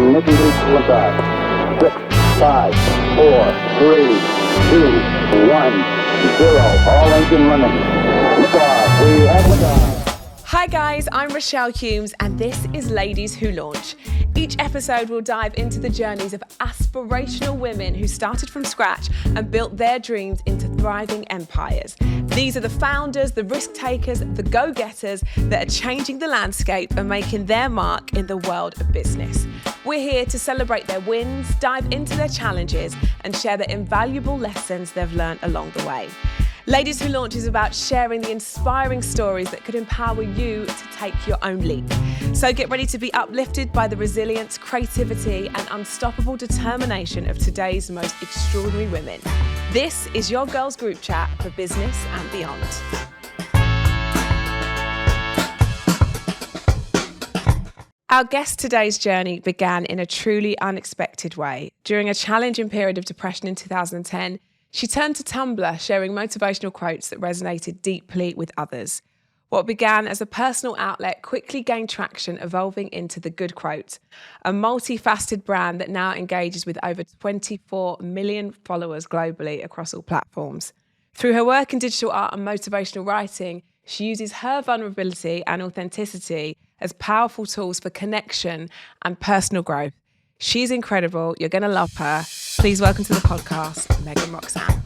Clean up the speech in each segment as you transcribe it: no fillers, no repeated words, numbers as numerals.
Ignition sequence. 6, 5, 4, 3, 2, 1, 0. All engine running. Liftoff. We have liftoff. Hi guys, I'm Rochelle Humes and this is Ladies Who Launch. Each episode will dive into the journeys of aspirational women who started from scratch and built their dreams into thriving empires. These are the founders, the risk takers, the go-getters that are changing the landscape and making their mark in the world of business. We're here to celebrate their wins, dive into their challenges and share the invaluable lessons they've learned along the way. Ladies Who Launch is about sharing the inspiring stories that could empower you to take your own leap. So get ready to be uplifted by the resilience, creativity, and unstoppable determination of today's most extraordinary women. This is your girls group chat for business and beyond. Our guest today's journey began in a truly unexpected way. During a challenging period of depression in 2010, she turned to Tumblr, sharing motivational quotes that resonated deeply with others. What began as a personal outlet quickly gained traction, evolving into The Good Quote, a multifaceted brand that now engages with over 24 million followers globally across all platforms. Through her work in digital art and motivational writing, she uses her vulnerability and authenticity as powerful tools for connection and personal growth. She's incredible. You're going to love her. Please welcome to the podcast, Meggan Roxanne.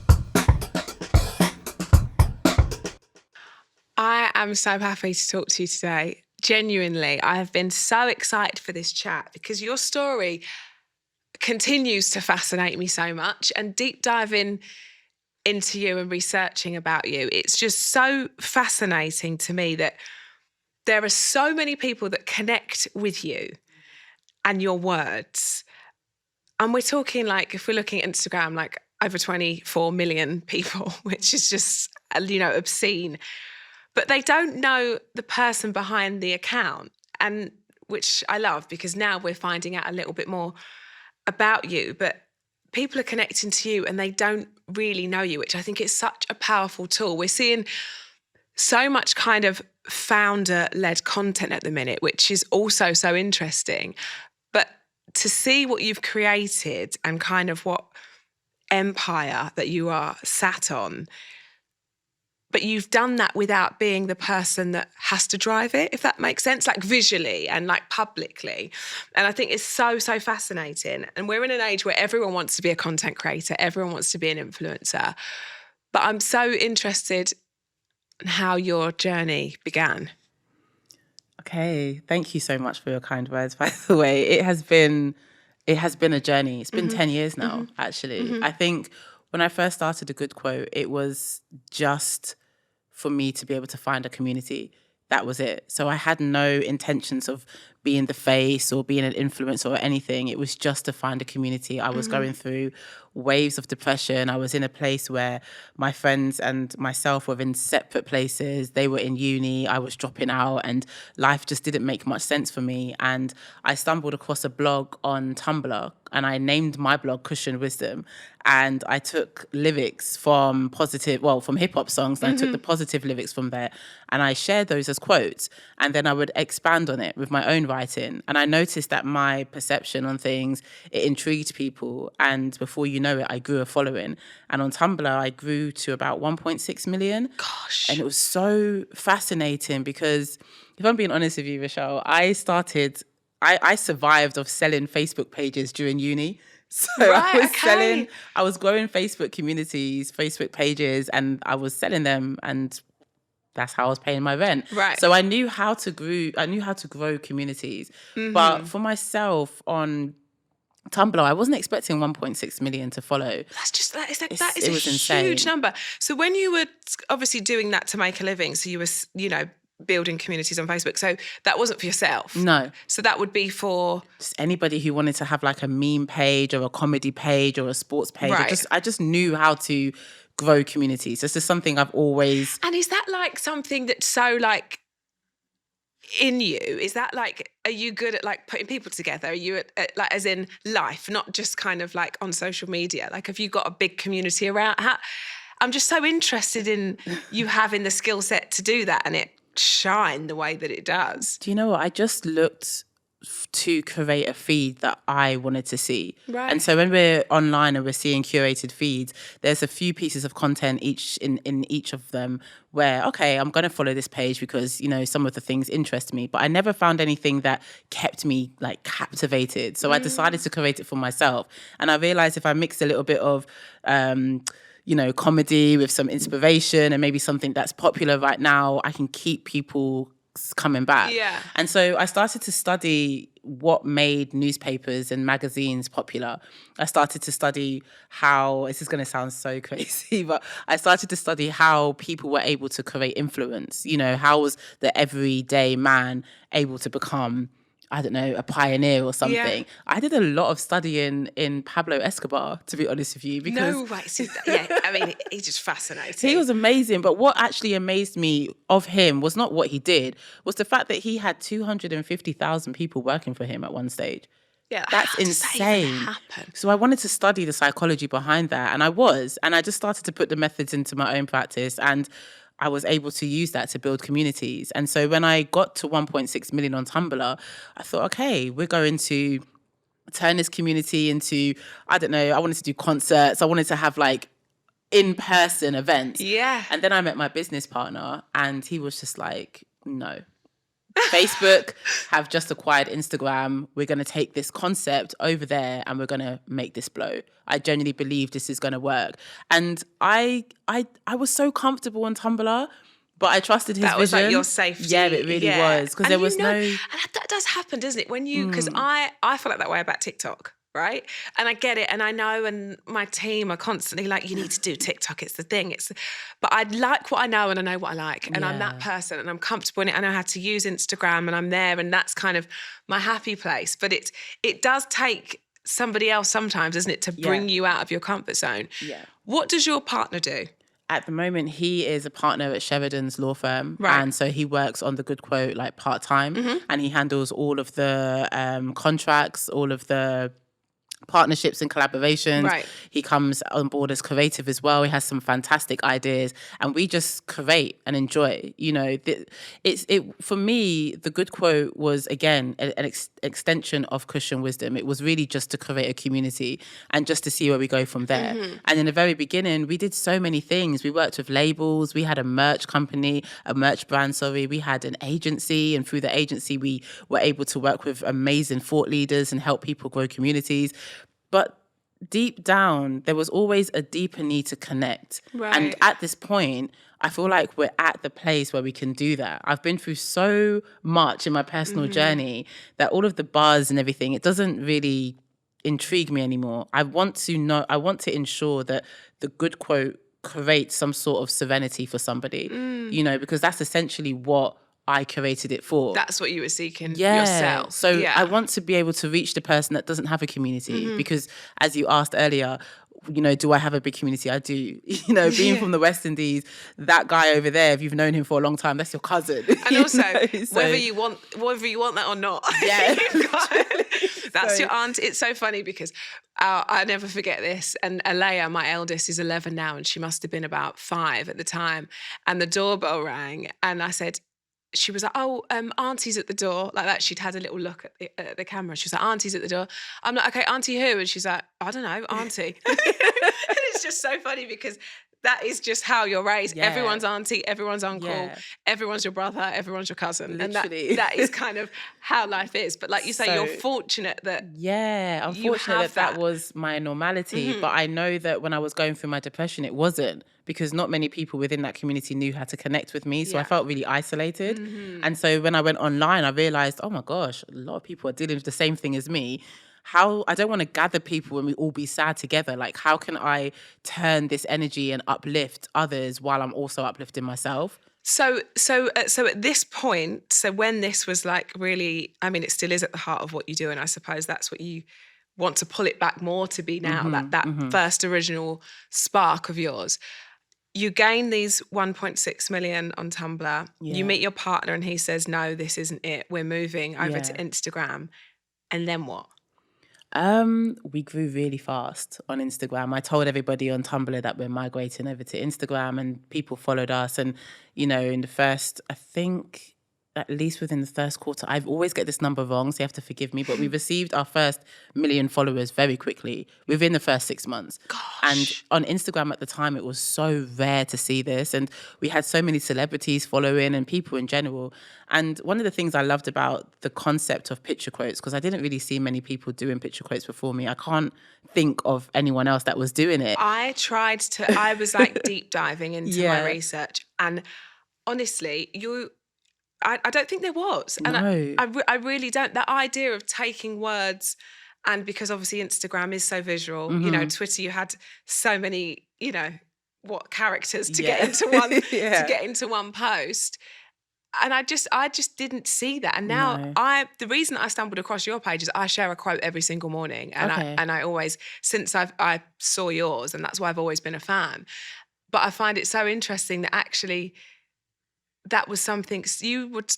I am so happy to talk to you today. Genuinely, I have been so excited for this chat because your story continues to fascinate me so much, and deep diving into you and researching about you, it's just so fascinating to me that there are so many people that connect with you and your words. And we're talking like, if we're looking at Instagram, like over 24 million people, which is just, obscene. But they don't know the person behind the account, and which I love because now we're finding out a little bit more about you. But people are connecting to you and they don't really know you, which I think is such a powerful tool. We're seeing so much kind of founder-led content at the minute, which is also so interesting. But to see what you've created and kind of what empire that you are sat on, but you've done that without being the person that has to drive it, if that makes sense, like visually and like publicly. And I think it's so, so fascinating. And we're in an age where everyone wants to be a content creator, everyone wants to be an influencer. But I'm so interested in how your journey began. Okay, thank you so much for your kind words, by the way. It has been a journey. It's been 10 years now, actually. I think when I first started A Good Quote, it was just for me to be able to find a community. That was it. So I had no intentions of being the face or being an influencer or anything. It was just to find a community. I was going through waves of depression. I was in a place where my friends and myself were in separate places. They were in uni. I was dropping out and life just didn't make much sense for me. And I stumbled across a blog on Tumblr and I named my blog Cushion Wisdom. And I took lyrics from hip hop songs, and I took the positive lyrics from there and I shared those as quotes. And then I would expand on it with my own writing. And I noticed that my perception on things, it intrigued people. And before you know it, I grew a following. And on Tumblr, I grew to about 1.6 million. Gosh. And it was so fascinating because, if I'm being honest with you, Rochelle, I survived of selling Facebook pages during uni. So I was growing Facebook communities, Facebook pages, and I was selling them, and that's how I was paying my rent. Right. So I knew how to grow communities. But for myself on Tumblr, I wasn't expecting 1.6 million to follow. That is a huge number. So when you were obviously doing that to make a living, so you were, building communities on Facebook. So that wasn't for yourself. No. So that would be for just anybody who wanted to have like a meme page or a comedy page or a sports page. Right. I just knew how to grow communities. This is something I've always... And is that like something that's so like in you? Is that like, are you good at like putting people together? Are you at like as in life, not just kind of like on social media? Like have you got a big community around? I'm just so interested in you having the skill set to do that and it shine the way that it does. Do you know what? I just looked to create a feed that I wanted to see. Right. And so when we're online and we're seeing curated feeds, there's a few pieces of content in each of them where, okay, I'm going to follow this page because, you know, some of the things interest me, but I never found anything that kept me like captivated. So I decided to create it for myself. And I realized if I mixed a little bit of, you know, comedy with some inspiration and maybe something that's popular right now, I can keep people coming back. Yeah. And so I started to study what made newspapers and magazines popular. I started to study how, this is going to sound so crazy, but I started to study how people were able to create influence. You know, how was the everyday man able to become, I don't know, a pioneer or something. Yeah. I did a lot of studying in Pablo Escobar, to be honest with you, because No way. So, yeah, I mean, he's just fascinating. he was amazing. But what actually amazed me of him was not what he did, was the fact that he had 250,000 people working for him at one stage. Yeah, That's how does that even insane. happen? So I wanted to study the psychology behind that. And I just started to put the methods into my own practice, and I was able to use that to build communities. And so when I got to 1.6 million on Tumblr, I thought, okay, we're going to turn this community into, I don't know, I wanted to do concerts. I wanted to have like in-person events. Yeah. And then I met my business partner and he was just like, no. Facebook have just acquired Instagram. We're going to take this concept over there and we're going to make this blow. I genuinely believe this is going to work. And I was so comfortable on Tumblr, but I trusted his vision. That was like your safety. Yeah, it really was. Because there was no... And that does happen, doesn't it? When you... Because I feel like that way about TikTok, right? And I get it. And I know, and my team are constantly like, you need to do TikTok. It's the thing. But I like what I know and I know what I like. And I'm that person and I'm comfortable in it. I know how to use Instagram and I'm there. And that's kind of my happy place. But it does take somebody else sometimes, isn't it, to bring you out of your comfort zone. Yeah. What does your partner do? At the moment, he is a partner at Sheridan's law firm. Right. And so he works on the Good Quote like part-time and he handles all of the contracts, all of the partnerships and collaborations. Right. He comes on board as creative as well. He has some fantastic ideas and we just create and enjoy. You know, for me, the Good Quote was, again, an extension of Cushion Wisdom. It was really just to create a community and just to see where we go from there. And in the very beginning, we did so many things. We worked with labels. We had a merch company, a merch brand, we had an agency, and through the agency, we were able to work with amazing thought leaders and help people grow communities. But deep down, there was always a deeper need to connect. Right. And at this point, I feel like we're at the place where we can do that. I've been through so much in my personal journey that all of the buzz and everything, it doesn't really intrigue me anymore. I want to ensure that the Good Quote creates some sort of serenity for somebody, you know, because that's essentially what I created it for. That's what you were seeking yourself. So I want to be able to reach the person that doesn't have a community because, as you asked earlier, you know, do I have a big community? I do. You know, being from the West Indies, that guy over there, if you've known him for a long time, that's your cousin. And also, whether you want that or not, that's your aunt. It's so funny because I never forget this. And Alea, my eldest, is 11 now, and she must have been about 5 at the time. And the doorbell rang, and I said, she was like, oh, auntie's at the door. Like that, she'd had a little look at the camera. She was like, auntie's at the door. I'm like, okay, auntie who? And she's like, I don't know, auntie. And it's just so funny because that is just how you're raised. Yeah. Everyone's auntie, everyone's uncle, everyone's your brother, everyone's your cousin. Literally. And that is kind of how life is. But like you say, you're fortunate that I'm fortunate that was my normality. But I know that when I was going through my depression, it wasn't, because not many people within that community knew how to connect with me. So I felt really isolated. And so when I went online, I realized, oh my gosh, a lot of people are dealing with the same thing as me. I don't want to gather people and we all be sad together. Like, how can I turn this energy and uplift others while I'm also uplifting myself? So at this point, so when this was like really, I mean, it still is at the heart of what you do. And I suppose that's what you want to pull it back more to be now, that first original spark of yours. You gain these 1.6 million on Tumblr. Yeah. You meet your partner and he says, no, this isn't it. We're moving over to Instagram. And then what? We grew really fast on Instagram. I told everybody on Tumblr that we're migrating over to Instagram, and people followed us. And, you know, in the first, I think at least within the first quarter. I always get this number wrong, so you have to forgive me, but we received our first 1 million followers very quickly within the first 6 months. Gosh. And on Instagram at the time, it was so rare to see this. And we had so many celebrities following and people in general. And one of the things I loved about the concept of picture quotes, because I didn't really see many people doing picture quotes before me. I can't think of anyone else that was doing it. I was like deep diving into my research, and honestly, I don't think there was. And No. I really don't. That idea of taking words, and because obviously Instagram is so visual, you know, Twitter, you had so many, you know, characters to get into one to get into one post. And I just didn't see that. And now the reason I stumbled across your page is I share a quote every single morning. And I always, since I saw yours, and that's why I've always been a fan. But I find it so interesting that actually that was something you would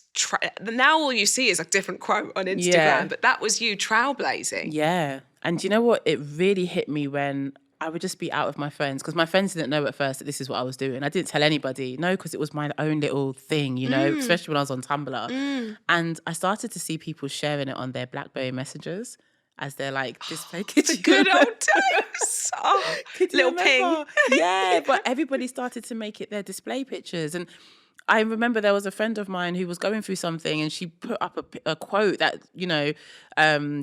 now all you see is a different quote on Instagram, but that was you trailblazing. Yeah. And you know what? It really hit me when I would just be out with my friends, because my friends didn't know at first that this is what I was doing. I didn't tell anybody. No, because it was my own little thing, you know, especially when I was on Tumblr. And I started to see people sharing it on their BlackBerry messages as they're like display kitchen. The good old days. Oh, little ping. Yeah, but everybody started to make it their display pictures. And I remember there was a friend of mine who was going through something, and she put up a quote that, you know,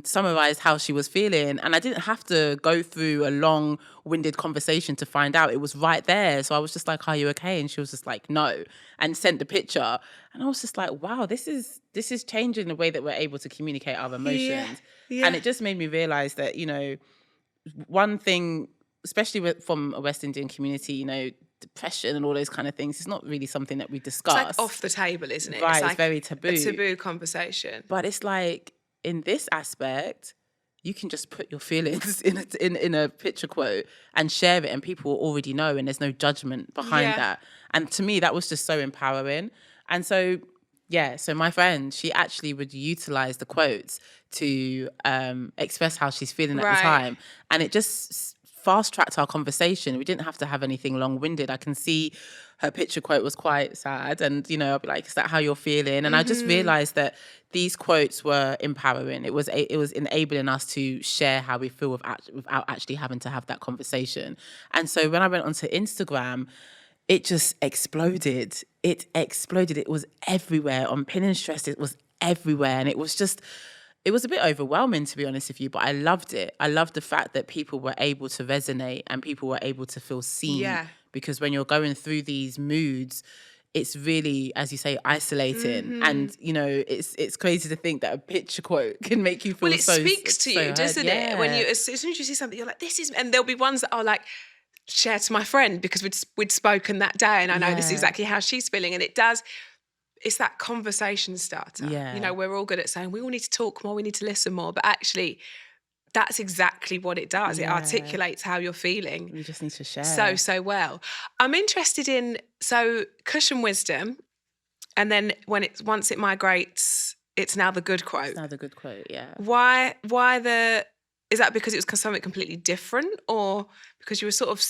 summarized how she was feeling. And I didn't have to go through a long-winded conversation to find out. It was right there. So I was just like, are you okay? And she was just like, no, and sent the picture. And I was just like, wow, this is changing the way that we're able to communicate our emotions. Yeah. And it just made me realize that, you know, one thing, especially from a West Indian community, you know, depression and all those kind of things, it's not really something that we discuss. It's like off the table, isn't it? Right, it's like very taboo. A taboo conversation. But it's like, in this aspect, you can just put your feelings in a picture quote and share it, and people will already know, and there's no judgment behind that. And to me, that was just so empowering. And so, so my friend, she actually would utilize the quotes to express how she's feeling at the time. And it just fast-tracked our conversation. We didn't have to have anything long-winded. I can see her picture quote was quite sad, and, you know, I'll be like, is that how you're feeling? And I just realized that these quotes were empowering. It was enabling us to share how we feel without actually having to have that conversation. And so when I went onto Instagram, it just exploded. It exploded. It was everywhere. On Pinterest, it was everywhere. And it was a bit overwhelming, to be honest with you, but I loved it. I loved the fact that people were able to resonate and people were able to feel seen. Yeah. Because when you're going through these moods, it's really, as you say, isolating. And, you know, it's crazy to think that a picture quote can make you feel it speaks to you, doesn't it? When you, as soon as you see something, you're like, this is, and there'll be ones that are like, share to my friend because we'd spoken that day, and I know this is exactly how she's feeling. And it's that conversation starter. Yeah. You know, we're all good at saying we all need to talk more, we need to listen more, but actually that's exactly what it does. It articulates how you're feeling. You just need to share. So well. I'm interested in, cushion wisdom, and then once it migrates, it's now the good quote. It's now the good quote, yeah. Why is that because it was something completely different, or because you were sort of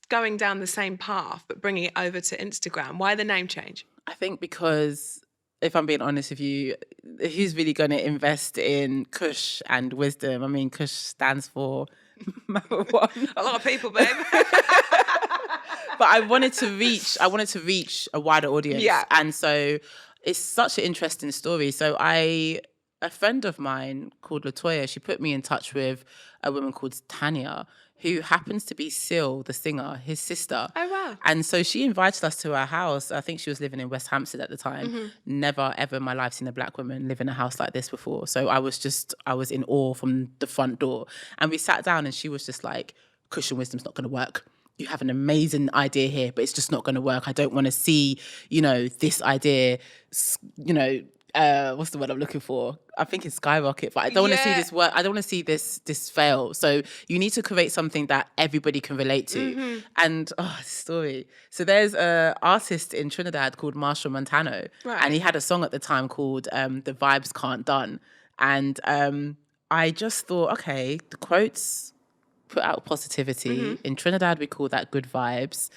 going down the same path but bringing it over to Instagram? Why the name change? I think because, if I'm being honest with you, who's really going to invest in Kush and wisdom? I mean, Kush stands for marijuana. A lot of people, babe. But I wanted to reach a wider audience. Yeah. And so it's such an interesting story. So a friend of mine called Latoya, she put me in touch with a woman called Tanya, who happens to be Sil, the singer, his sister. Oh, wow. And so she invited us to her house. I think she was living in West Hampstead at the time. Never, ever in my life seen a black woman live in a house like this before. So I was in awe from the front door. And we sat down and she was just like, cushion wisdom's not going to work. You have an amazing idea here, but it's just not going to work. I don't want to see, you know, this idea, you know, what's the word I'm looking for? I think it's skyrocket, but I don't want to see this work. I don't want to see this fail. So you need to create something that everybody can relate to. And story. So there's an artist in Trinidad called Marshall Montano, and he had a song at the time called "The Vibes Can't Done." And I just thought, okay, the quotes put out positivity. In Trinidad, we call that good vibes.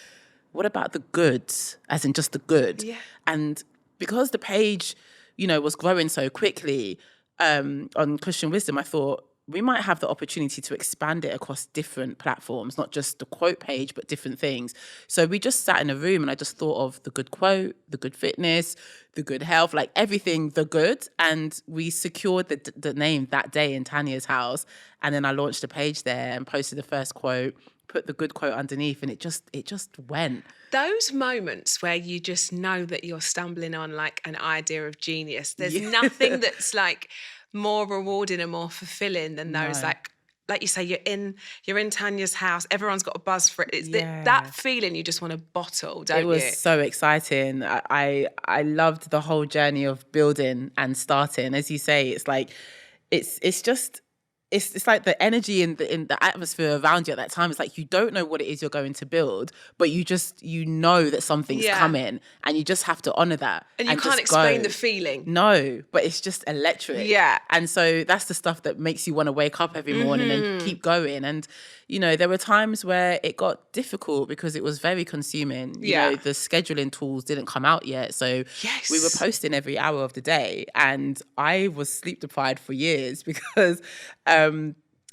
What about the good, as in just the good? Yeah. And because the page, was growing so quickly on Christian Wisdom, I thought we might have the opportunity to expand it across different platforms, not just the quote page, but different things. So we just sat in a room and I just thought of the good quote, the good fitness, the good health, like everything, the good. And we secured the name that day in Tanya's house. And then I launched a page there and posted the first quote, put the good quote underneath, and it just went. Those moments where you just know that you're stumbling on like an idea of genius, there's nothing that's like more rewarding and more fulfilling than those like you say, you're in Tanya's house, everyone's got a buzz for it. It's that feeling you just want to bottle, don't you? It was so exciting. I loved the whole journey of building and starting. As you say, it's like it's just it's like the energy in the atmosphere around you at that time. It's like you don't know what it is you're going to build, but you know that something's coming, and you just have to honor that. And you can't explain the feeling. No, but it's just electric. Yeah. And so that's the stuff that makes you want to wake up every morning and keep going. And there were times where it got difficult because it was very consuming. You know, the scheduling tools didn't come out yet, so we were posting every hour of the day, and I was sleep deprived for years because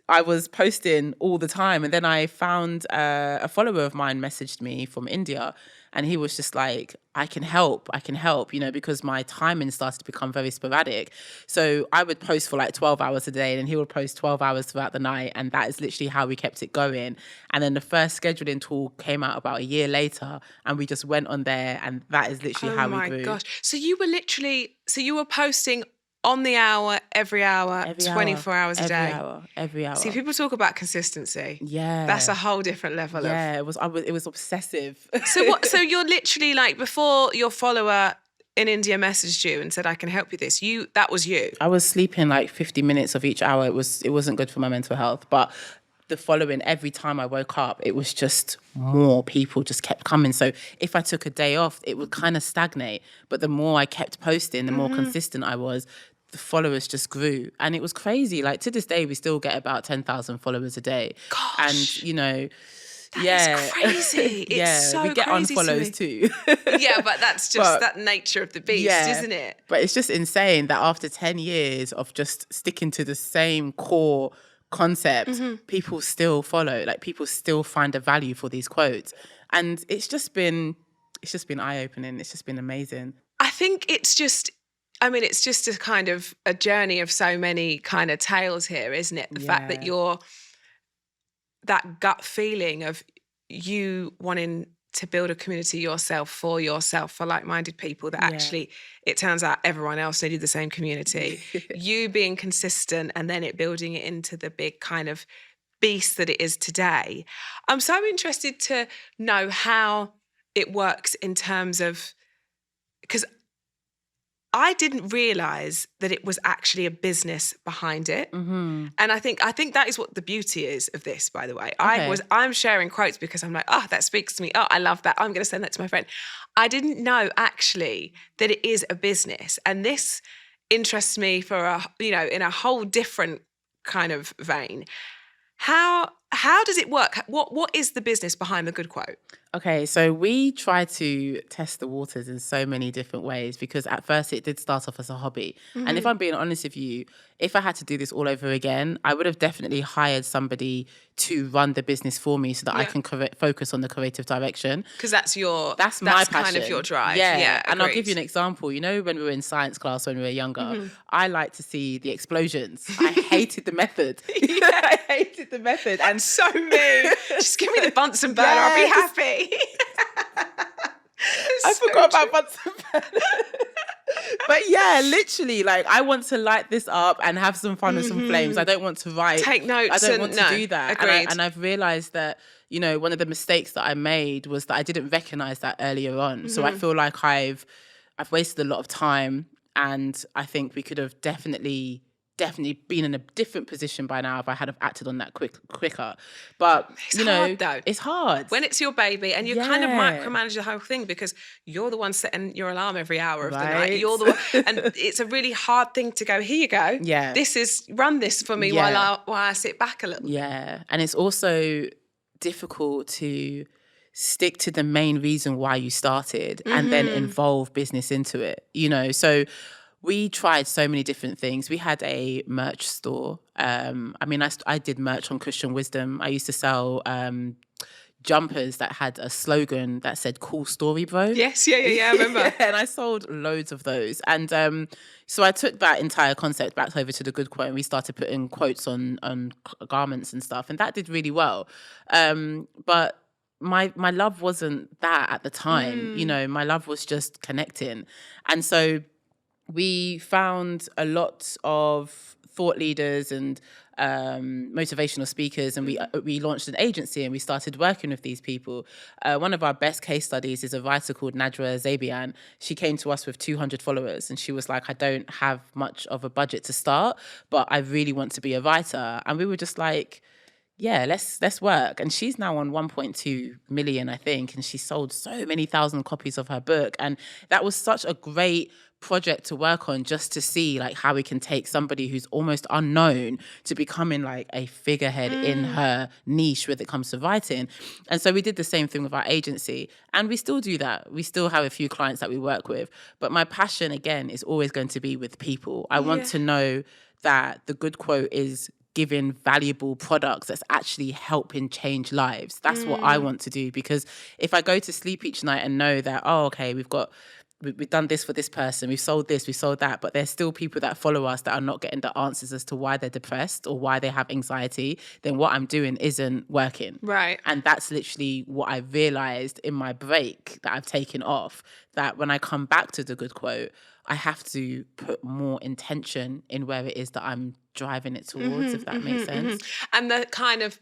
I was posting all the time. And then I found a follower of mine messaged me from India, and he was just like, I can help, because my timing started to become very sporadic. So I would post for like 12 hours a day, and he would post 12 hours throughout the night. And that is literally how we kept it going. And then the first scheduling tool came out about a year later, and we just went on there, and that is literally how we grew. Oh my gosh. So you were posting on the hour, every hour, 24 hours a day. Every hour. See, people talk about consistency. Yeah. That's a whole different level of... Yeah, it was obsessive. So you're literally like, before your follower in India messaged you and said, I can help you this, that was you? I was sleeping like 50 minutes of each hour. It wasn't good for my mental health, but the following, every time I woke up, it was just more people just kept coming. So if I took a day off, it would kind of stagnate. But the more I kept posting, the more consistent I was, the followers just grew. And it was crazy. Like to this day, we still get about 10,000 followers a day. Gosh. And, That is crazy. It's so we get crazy unfollows too. Yeah, but that's just that nature of the beast, isn't it? But it's just insane that after 10 years of just sticking to the same core concept, people still follow. Like people still find a value for these quotes. And it's just been eye-opening. It's just been amazing. I think it's just a kind of a journey of so many kind of tales here, isn't it? The fact that that gut feeling of you wanting to build a community yourself, for like-minded people, that actually it turns out everyone else needed the same community. You being consistent, and then it building it into the big kind of beast that it is today. I'm so interested to know how it works in terms of, because I didn't realise that it was actually a business behind it. And I think that is what the beauty is of this, by the way. Okay. I'm sharing quotes because I'm like, that speaks to me. Oh, I love that. I'm going to send that to my friend. I didn't know actually that it is a business. And this interests me for in a whole different kind of vein. How does it work? What is the business behind the good quote? Okay, so we try to test the waters in so many different ways, because at first it did start off as a hobby. And if I'm being honest with you, if I had to do this all over again, I would have definitely hired somebody to run the business for me so that I can focus on the creative direction. Because that's my passion. Kind of your drive. Yeah, and I'll give you an example. When we were in science class when we were younger, I liked to see the explosions. I hated the method. I hated the method. And so me. Just give me the Bunsen burner. I'll be happy. I forgot about Bunsen burner. But yeah, literally, like I want to light this up and have some fun with some flames. I don't want to write. Take notes. I don't want to do that. Agreed. And I've realised that, one of the mistakes that I made was that I didn't recognise that earlier on. So I feel like I've wasted a lot of time, and I think we could have definitely been in a different position by now if I had have acted on that quicker. But it's hard, though. It's hard when it's your baby and you kind of micromanage the whole thing, because you're the one setting your alarm every hour of the night. You're the one, and it's a really hard thing to go, here you go. Yeah, run this for me while I sit back a little. Yeah, and it's also difficult to stick to the main reason why you started and then involve business into it, you know? So we tried so many different things. We had a merch store. I did merch on Christian Wisdom. I used to sell jumpers that had a slogan that said "Cool story, bro." Yes, yeah, I remember. And I sold loads of those. And so I took that entire concept back over to the good quote, and we started putting quotes on garments and stuff, and that did really well. But my love wasn't that at the time. You know, my love was just connecting. And so we found a lot of thought leaders and motivational speakers, and we launched an agency and we started working with these people. One of our best case studies is a writer called Nadra Zabian. She came to us with 200 followers, and she was like, I don't have much of a budget to start, but I really want to be a writer. And we were just like, yeah, let's work. And she's now on 1.2 million, I think, and she sold so many thousand copies of her book. And that was such a great project to work on, just to see like how we can take somebody who's almost unknown to becoming like a figurehead in her niche when it comes to writing. And so we did the same thing with our agency, and we still do that. We still have a few clients that we work with, but my passion again is always going to be with people. I want to know that the good quote is giving valuable products that's actually helping change lives. That's what I want to do, because if I go to sleep each night and know that, oh, okay, we've done this for this person, we've sold this, we've sold that, but there's still people that follow us that are not getting the answers as to why they're depressed or why they have anxiety, then what I'm doing isn't working. Right. And that's literally what I realized in my break that I've taken off, that when I come back to the good quote, I have to put more intention in where it is that I'm driving it towards, if that makes sense. And the kind of,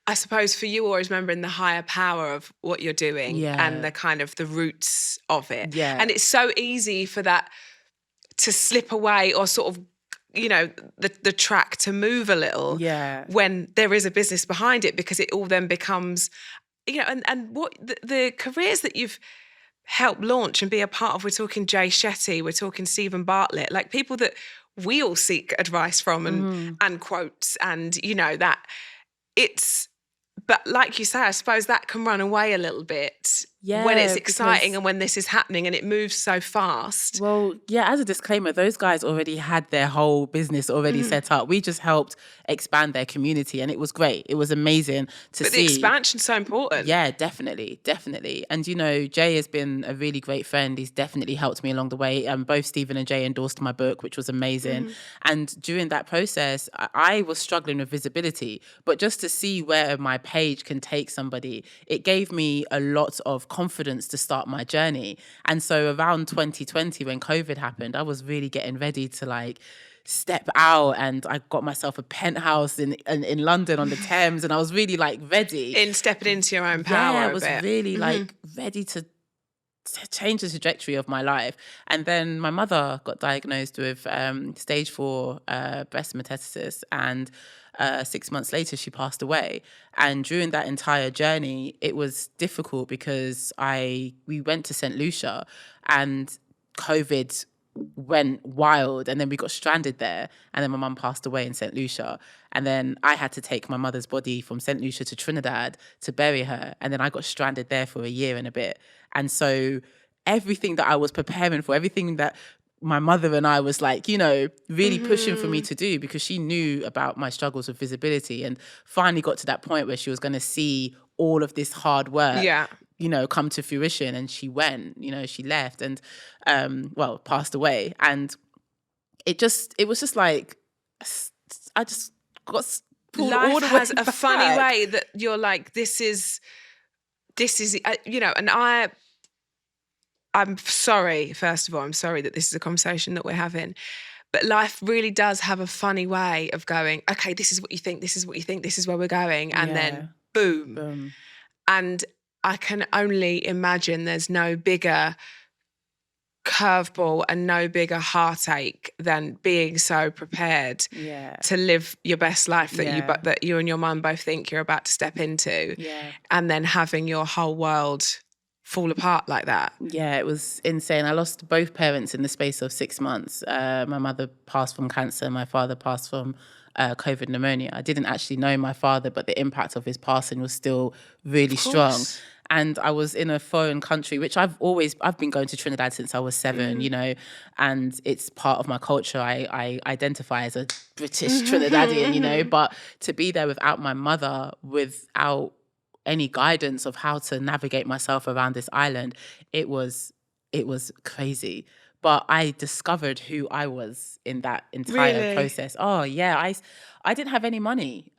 I suppose for you, always remembering the higher power of what you're doing and the kind of the roots of it. Yeah. And it's so easy for that to slip away, or sort of, you know, the track to move a little when there is a business behind it, because it all then becomes, you know, and what the careers that you've help launch and be a part of. We're talking Jay Shetty, we're talking Stephen Bartlett, like people that we all seek advice from and quotes, and you know that it's, but like you say, I suppose that can run away a little bit when it's exciting and when this is happening and it moves so fast. Well, yeah, as a disclaimer, those guys already had their whole business already set up. We just helped expand their community, and it was great. It was amazing to see. But the expansion's so important. Yeah, definitely. And, you know, Jay has been a really great friend. He's definitely helped me along the way. Both Stephen and Jay endorsed my book, which was amazing. And during that process, I was struggling with visibility, but just to see where my page can take somebody, it gave me a lot of confidence to start my journey. And so around 2020, when COVID happened, I was really getting ready to like step out, and I got myself a penthouse in London on the Thames, and I was really like ready. In stepping into your own power. Yeah, I was really like ready to change the trajectory of my life. And then my mother got diagnosed with stage 4 breast metastasis, and 6 months later she passed away. And during that entire journey, it was difficult because we went to St. Lucia, and COVID went wild, and then we got stranded there, and then my mum passed away in St. Lucia, and then I had to take my mother's body from St. Lucia to Trinidad to bury her, and then I got stranded there for a year and a bit. And so everything that I was preparing for, everything that my mother and I was like, you know, really pushing for me to do, because she knew about my struggles with visibility, and finally got to that point where she was going to see all of this hard work, you know, come to fruition. And she went, you know, she left and, passed away. And it was just like, I just got pulled all the way Life has a back. funny way that you're like, this is, you know, and I'm sorry, first of all, I'm sorry that this is a conversation that we're having, but life really does have a funny way of going, okay, this is what you think, this is what you think, this is where we're going. And then boom. And I can only imagine there's no bigger curveball and no bigger heartache than being so prepared to live your best life that you and your mum both think you're about to step into, and then having your whole world fall apart like that. Yeah, it was insane. I lost both parents in the space of 6 months. My mother passed from cancer. My father passed from COVID pneumonia. I didn't actually know my father, but the impact of his passing was still really strong. And I was in a foreign country, which I've been going to Trinidad since I was 7, you know, and it's part of my culture. I identify as a British Trinidadian, you know, but to be there without my mother, without any guidance of how to navigate myself around this island, it was crazy. But I discovered who I was in that entire process. Oh yeah, I didn't have any money.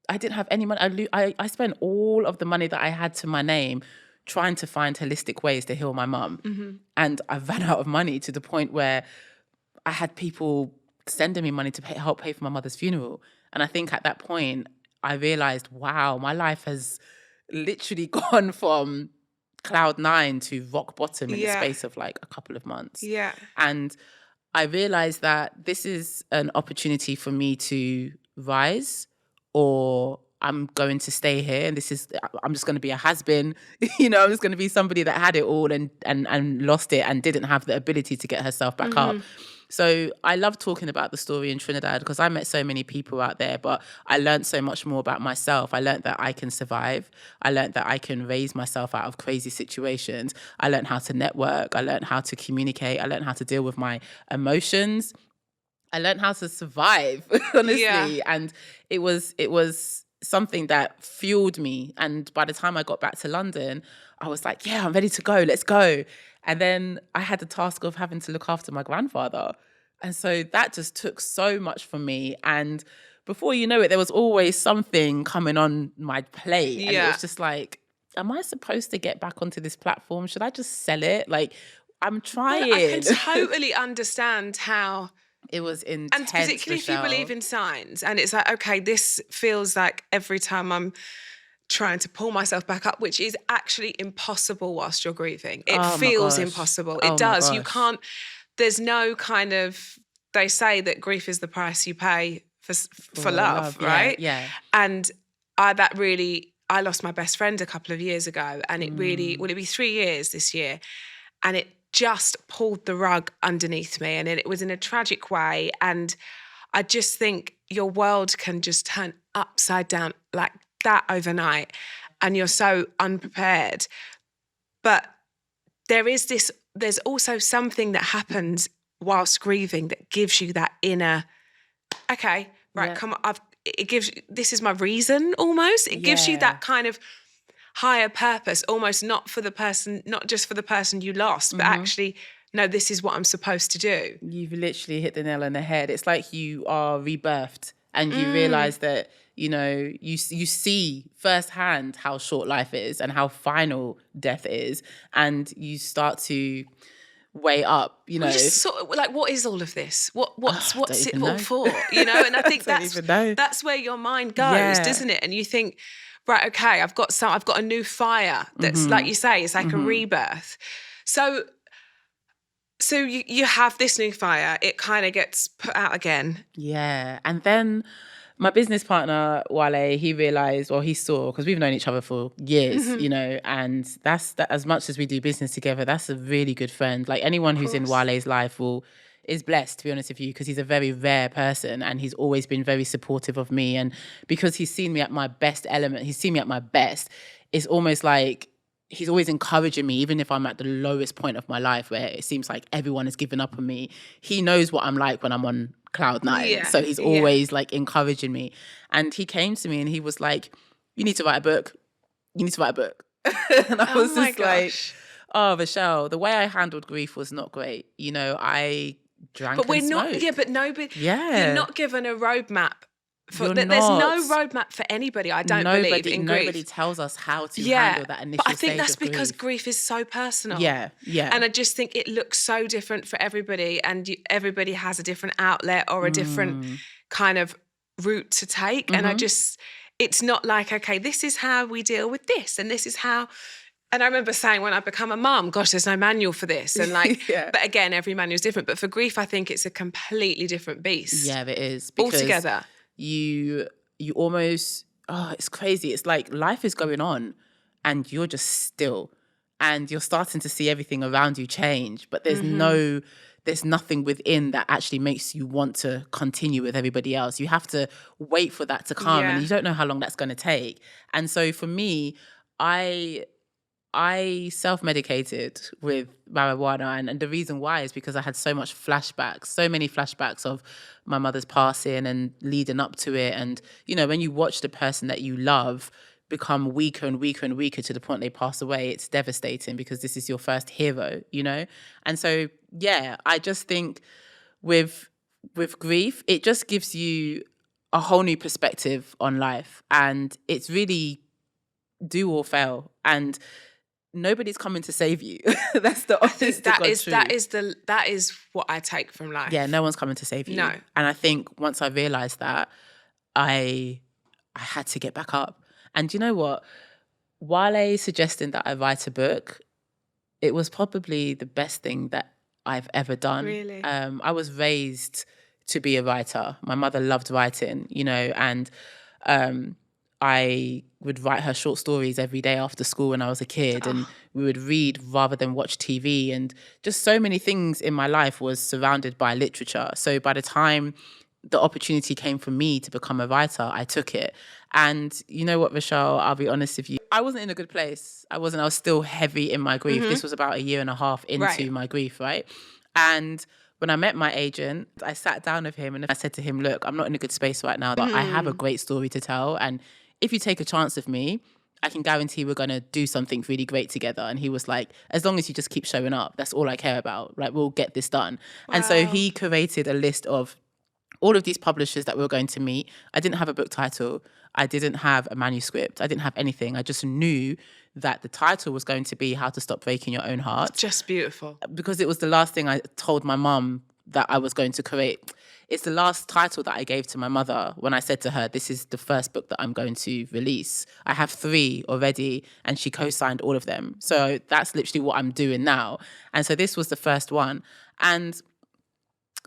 I didn't have any money. I spent all of the money that I had to my name trying to find holistic ways to heal my mum. And I ran out of money to the point where I had people sending me money to help pay for my mother's funeral. And I think at that point, I realized, wow, my life has literally gone from cloud 9 to rock bottom in the space of like a couple of months. Yeah. And I realized that this is an opportunity for me to rise, or I'm going to stay here and I'm just going to be a has-been. You know, I'm just going to be somebody that had it all and lost it and didn't have the ability to get herself back up. So I love talking about the story in Trinidad because I met so many people out there, but I learned so much more about myself. I learned that I can survive. I learned that I can raise myself out of crazy situations. I learned how to network. I learned how to communicate. I learned how to deal with my emotions. I learned how to survive, honestly. Yeah. And it was something that fueled me. And by the time I got back to London, I was like, yeah, I'm ready to go. Let's go. And then I had the task of having to look after my grandfather. And so that just took so much from me. And before you know it, there was always something coming on my plate. Yeah. And it was just like, am I supposed to get back onto this platform? Should I just sell it? Like, I'm trying. Well, I can totally understand how... It was intense. And particularly if you believe in signs. And it's like, okay, this feels like every time I'm trying to pull myself back up, which is actually impossible whilst you're grieving. It feels impossible. It does. You can't, there's no kind of, they say that grief is the price you pay for love, right? Yeah. And I lost my best friend a couple of years ago, and it really, will it be 3 years this year? And it just pulled the rug underneath me, and it was in a tragic way. And I just think your world can just turn upside down like that overnight, and you're so unprepared. But there's also something that happens whilst grieving that gives you that inner, okay, right, come on, this is my reason almost. It gives you that kind of higher purpose, almost not just for the person you lost, but actually, no, this is what I'm supposed to do. You've literally hit the nail on the head. It's like you are rebirthed and you realize that, you know, you see firsthand how short life is and how final death is. And you start to weigh up, you know. Just sort of like, what is all of this? What's it all for? You know, and I think that's where your mind goes, doesn't it? And you think, right, okay, I've got a new fire that's like you say, it's like a rebirth. So you have this new fire, it kind of gets put out again. Yeah. And then my business partner, Wale, he realized, he saw, because we've known each other for years, you know, and that's that, as much as we do business together, that's a really good friend. Like anyone who's in Wale's life is blessed, to be honest with you, because he's a very rare person and he's always been very supportive of me. And because he's seen me at my best element, he's seen me at my best, it's almost like he's always encouraging me, even if I'm at the lowest point of my life where it seems like everyone has given up on me. He knows what I'm like when I'm on cloud 9. Yeah. So he's always like encouraging me. And he came to me and he was like, you need to write a book. You need to write a book. And I was just like, oh, Rochelle, the way I handled grief was not great. You know, I drank and smoked. But nobody, you're not given a roadmap. There's no roadmap for anybody, I don't believe, in grief. Nobody tells us how to handle that initial but I think stage that's of grief. because grief is so personal. Yeah. And I just think it looks so different for everybody, and everybody has a different outlet or a different kind of route to take. And it's not like, okay, this is how we deal with this, and this is how... And I remember saying when I become a mum, gosh, there's no manual for this. And like, but again, every manual is different. But for grief, I think it's a completely different beast. Yeah, it is. Altogether. You almost, it's crazy. It's like life is going on and you're just still. and you're starting to see everything around you change, but there's nothing within that actually makes you want to continue with everybody else. You have to wait for that to come, and you don't know how long that's going to take. And so for me, I self-medicated with marijuana, and the reason why is because I had so many flashbacks of my mother's passing and leading up to it. And, when you watch the person that you love become weaker and weaker and weaker to the point they pass away, it's devastating because this is your first hero, And so, I just think with grief, it just gives you a whole new perspective on life, and it's really do or fail, and nobody's coming to save you. That's the honest to God truth. That is what I take from life. Yeah, no one's coming to save you. No. And I think once I realised that, I had to get back up. And you know what? Wale suggesting that I write a book, it was probably the best thing that I've ever done. Really? I was raised to be a writer. My mother loved writing, and I would write her short stories every day after school when I was a kid, and we would read rather than watch TV, and just so many things in my life was surrounded by literature. So by the time the opportunity came for me to become a writer, I took it. And you know what, Rochelle, I'll be honest with you, I wasn't in a good place. I was still heavy in my grief. This was about a year and a half into my grief, right? And when I met my agent, I sat down with him and I said to him, look, I'm not in a good space right now, but I have a great story to tell. And if you take a chance with me, I can guarantee we're going to do something really great together. And he was like, as long as you just keep showing up, that's all I care about. Like, we'll get this done. Wow. And so he curated a list of all of these publishers that we were going to meet. I didn't have a book title. I didn't have a manuscript. I didn't have anything. I just knew that the title was going to be How to Stop Breaking Your Own Heart. It's just beautiful. Because it was the last thing I told my mum that I was going to create. It's the last title that I gave to my mother when I said to her, this is the first book that I'm going to release. I have 3 already, and she co-signed all of them. So that's literally what I'm doing now. And so this was the first one. And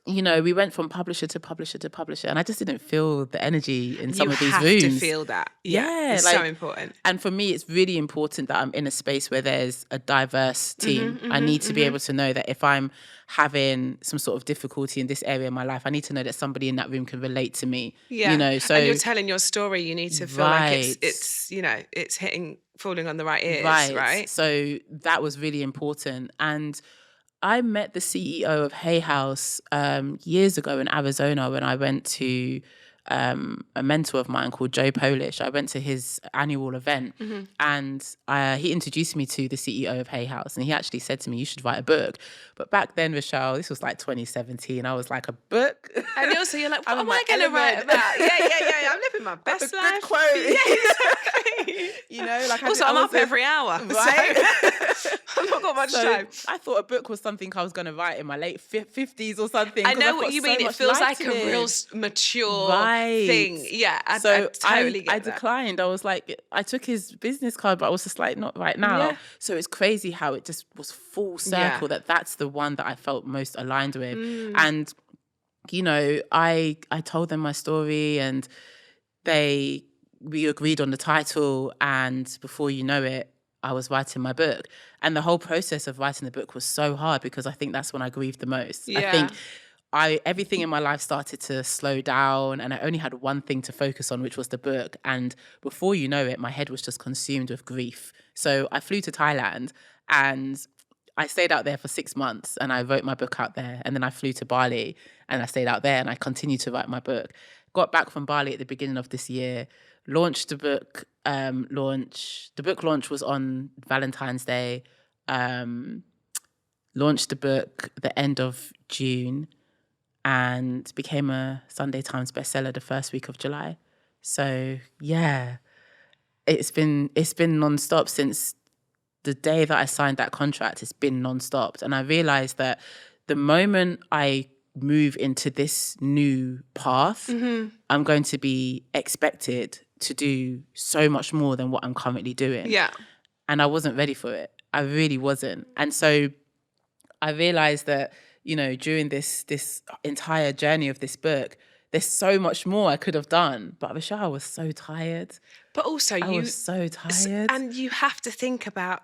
we went from publisher to publisher to publisher, and I just didn't feel the energy in some of these rooms. You have to feel that. Yeah, it's so important. And for me, it's really important that I'm in a space where there's a diverse team. I need to be able to know that if I'm having some sort of difficulty in this area of my life, I need to know that somebody in that room can relate to me. Yeah, so and you're telling your story, you need to feel like it's falling on the right ears, right? So that was really important. And I met the CEO of Hay House years ago in Arizona when I went to a mentor of mine called Joe Polish. I went to his annual event, and he introduced me to the CEO of Hay House, and he actually said to me, you should write a book. But back then, Rochelle, this was like 2017, I was like, a book? And also you're like, what am I going to write about? Yeah, I'm living my best life. Good quote. Yeah, exactly. Also, I'm up every hour. Right? So I've not got much time. I thought a book was something I was going to write in my late 50s or something. I know what you mean. It feels like a real mature thing. Yeah, I totally get that. I declined. I was like, I took his business card, but I was just like, not right now. Yeah. So it's crazy how it just was full circle that's the one that I felt most aligned with. And, I told them my story, and we agreed on the title, and before you know it, I was writing my book. And the whole process of writing the book was so hard because I think that's when I grieved the most. Yeah. I think everything in my life started to slow down, and I only had one thing to focus on, which was the book. And before you know it, my head was just consumed with grief. So I flew to Thailand, and I stayed out there for 6 months, and I wrote my book out there. And then I flew to Bali, and I stayed out there, and I continued to write my book. Got back from Bali at the beginning of this year, launched the book. The book launch was on Valentine's Day. Launched the book at the end of June, and became a Sunday Times bestseller the first week of July. So yeah, it's been nonstop since the day that I signed that contract. It's been nonstop, and I realized that the moment I move into this new path, I'm going to be expected to do so much more than what I'm currently doing. Yeah, and I wasn't ready for it. I really wasn't, and so I realized that, during this entire journey of this book, there's so much more I could have done. But Rochelle, I was so tired. But also I was so tired. And you have to think about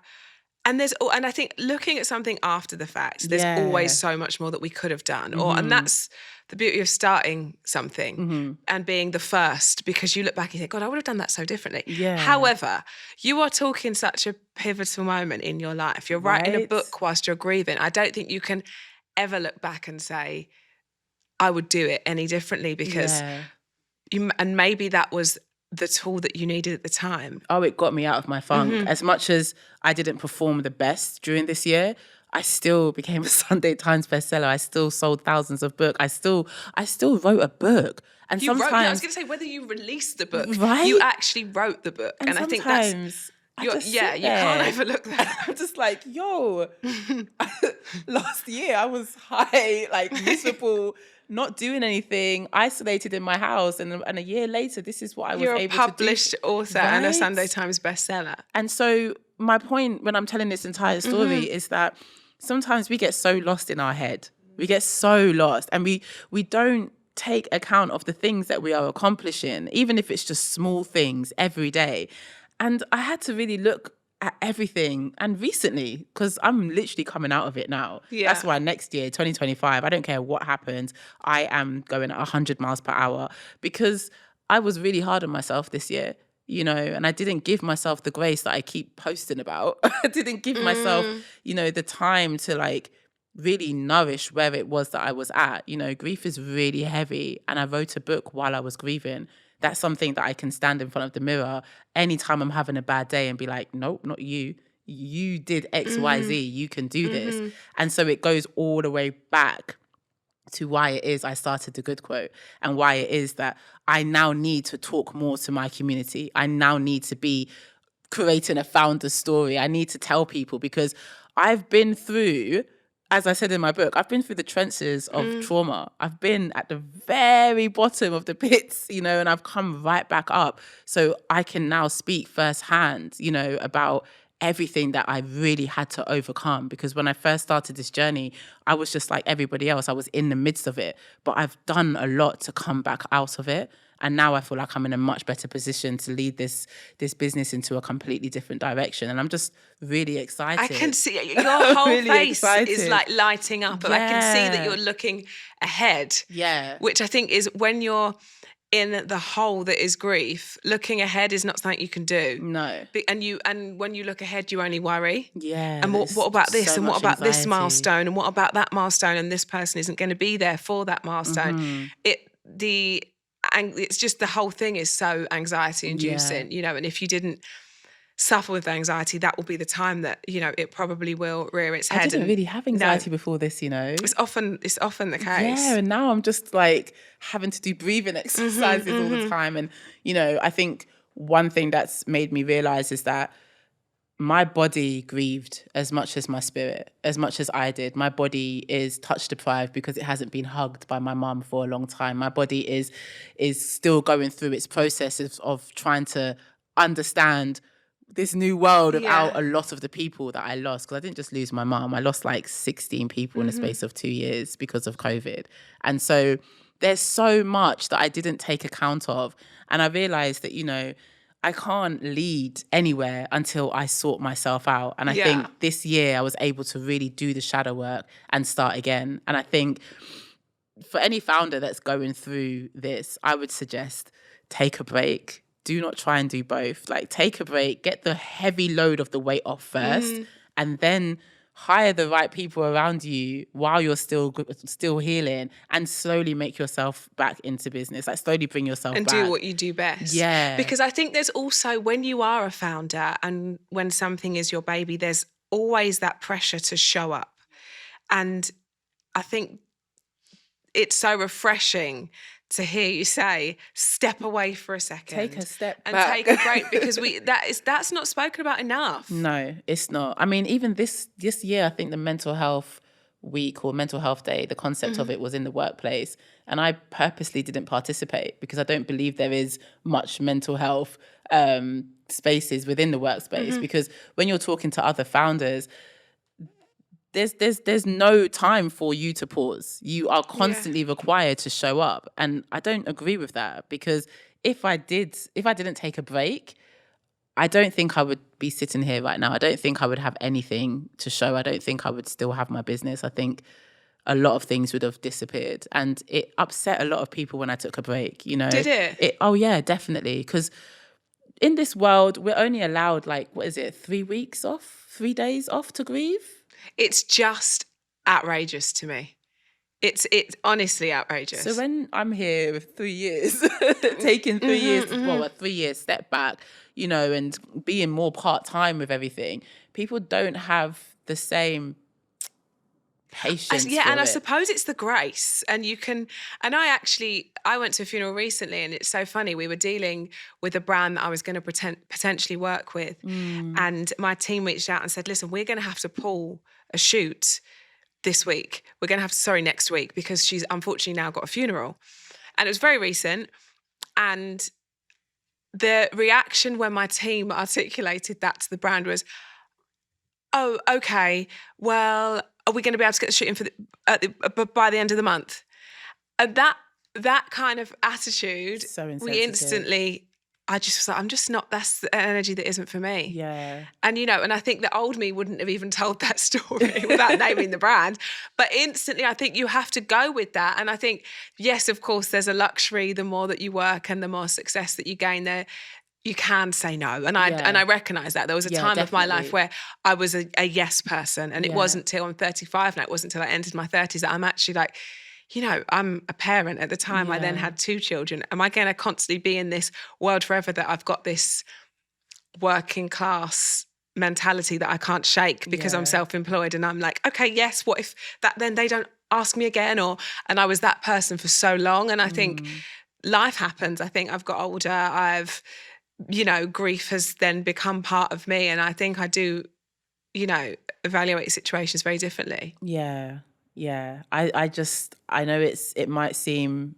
And I think looking at something after the fact, there's always so much more that we could have done. And that's the beauty of starting something and being the first, because you look back and you think, God, I would have done that so differently. Yeah. However, you are talking such a pivotal moment in your life. You're writing a book whilst you're grieving. I don't think you can ever look back and say, I would do it any differently, because and maybe that was the tool that you needed at the time. Oh, it got me out of my funk. As much as I didn't perform the best during this year, I still became a Sunday Times bestseller. I still sold thousands of books. I still wrote a book. And I was going to say, whether you released the book, you actually wrote the book. And I think that's... you can't overlook that. I'm just like, yo, last year I was high, like miserable, not doing anything, isolated in my house. And a year later, this is what I was able to do. You're a published author and a Sunday Times bestseller. And so my point when I'm telling this entire story is that sometimes we get so lost in our head. We get so lost, and we don't take account of the things that we are accomplishing, even if it's just small things every day. And I had to really look at everything, and recently, because I'm literally coming out of it now. Yeah. That's why next year, 2025, I don't care what happens, I am going at 100 miles per hour, because I was really hard on myself this year, you know, and I didn't give myself the grace that I keep posting about. I didn't give myself, you know, the time to like really nourish where it was that I was at. You know, grief is really heavy, and I wrote a book while I was grieving. That's something that I can stand in front of the mirror anytime I'm having a bad day and be like, nope, not you. You did X, Y, Z. You can do this. And so it goes all the way back to why it is I started The Good Quote, and why it is that I now need to talk more to my community. I now need to be creating a founder story. I need to tell people, because I've been through, as I said in my book, I've been through the trenches of trauma. I've been at the very bottom of the pits, you know, and I've come right back up. So I can now speak firsthand, you know, about everything that I really had to overcome. Because when I first started this journey, I was just like everybody else. I was in the midst of it, but I've done a lot to come back out of it. And now I feel like I'm in a much better position to lead this business into a completely different direction. And I'm just really excited. I can see your whole really face excited. is like lighting up. And I can see that you're looking ahead. Yeah. Which I think is, when you're in the hole that is grief, looking ahead is not something you can do. No. And when you look ahead, you only worry. Yeah. And what about this? So And what much about this anxiety. milestone? And what about that milestone? And this person isn't going to be there for that milestone. And it's just, the whole thing is so anxiety inducing, you know, and if you didn't suffer with anxiety, that will be the time that, you know, it probably will rear its head. I didn't really have anxiety before this, you know. It's often the case. Yeah, and now I'm just like having to do breathing exercises all the time. And, you know, I think one thing that's made me realize is that my body grieved as much as my spirit, as much as I did. My body is touch deprived because it hasn't been hugged by my mum for a long time. My body is still going through its processes of trying to understand this new world without a lot of the people that I lost. Because I didn't just lose my mum. I lost like 16 people in the space of 2 years because of COVID. And so there's so much that I didn't take account of. And I realized that, you know, I can't lead anywhere until I sort myself out. And I think this year I was able to really do the shadow work and start again. And I think for any founder that's going through this, I would suggest take a break. Do not try and do both. Like, take a break, get the heavy load of the weight off first, and then hire the right people around you while you're still healing, and slowly make yourself back into business. Like, slowly bring yourself and back. do what you do best. Yeah. Because I think there's also, when you are a founder and when something is your baby, there's always that pressure to show up. And I think it's so refreshing to hear you say, step away for a second. Take a step and back. take a break, because that's not spoken about enough. No, it's not. I mean, even this year, I think the mental health week or mental health day, the concept of it was in the workplace. And I purposely didn't participate because I don't believe there is much mental health spaces within the workspace. Because when you're talking to other founders, there's no time for you to pause. You are constantly required to show up. And I don't agree with that, because if I didn't take a break, I don't think I would be sitting here right now. I don't think I would have anything to show. I don't think I would still have my business. I think a lot of things would have disappeared. And it upset a lot of people when I took a break, you know. Did it? Oh, yeah, definitely. Because in this world, we're only allowed, like, 3 days off to grieve? It's just outrageous to me. It's honestly outrageous. So when I'm here with 3 years, taking 3 years, well, a 3 year step back, you know, and being more part-time with everything, people don't have the same patience. And I suppose it's the grace. And you can, and I went to a funeral recently, and it's so funny. We were dealing with a brand that I was going to potentially work with. And my team reached out and said, listen, we're going to have to pull a shoot this week. We're going to have to, next week, because she's unfortunately now got a funeral. And it was very recent. And the reaction when my team articulated that to the brand was, oh, okay, well, are we going to be able to get the shoot in by the end of the month? And that kind of attitude, so we instantly, I just was like, I'm just not, that's the energy that isn't for me. Yeah. And, you know, and I think the old me wouldn't have even told that story without naming the brand. But instantly, I think you have to go with that. And I think, yes, of course, there's a luxury. The more that you work and the more success that you gain there, you can say no. And I recognise that. There was a time of my life where I was a yes person. And it wasn't till I'm 35 now, it wasn't till I entered my 30s that I'm actually like, you know, I'm a parent at the time. I then had 2 children. Am I going to constantly be in this world forever that I've got this working class mentality that I can't shake because I'm self-employed? And I'm like, okay, yes, what if that then they don't ask me again? And I was that person for so long. And I think life happens. I think I've got older. You know, grief has then become part of me. And I think I do, you know, evaluate situations very differently. Yeah. Yeah. I know it might seem,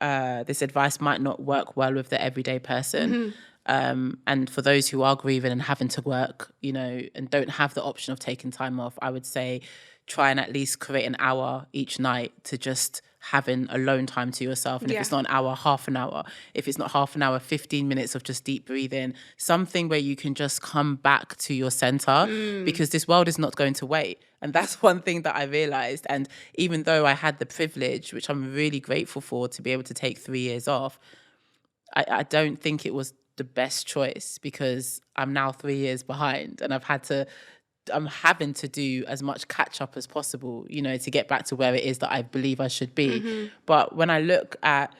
this advice might not work well with the everyday person. And for those who are grieving and having to work, you know, and don't have the option of taking time off, I would say try and at least create an hour each night to just having alone time to yourself. And if it's not an hour, half an hour. If it's not half an hour, 15 minutes of just deep breathing, something where you can just come back to your center, because this world is not going to wait. And that's one thing that I realized. And even though I had the privilege, which I'm really grateful for, to be able to take 3 years off, I don't think it was the best choice, because I'm now 3 years behind and I'm having to do as much catch up as possible, you know, to get back to where it is that I believe I should be. But when I look at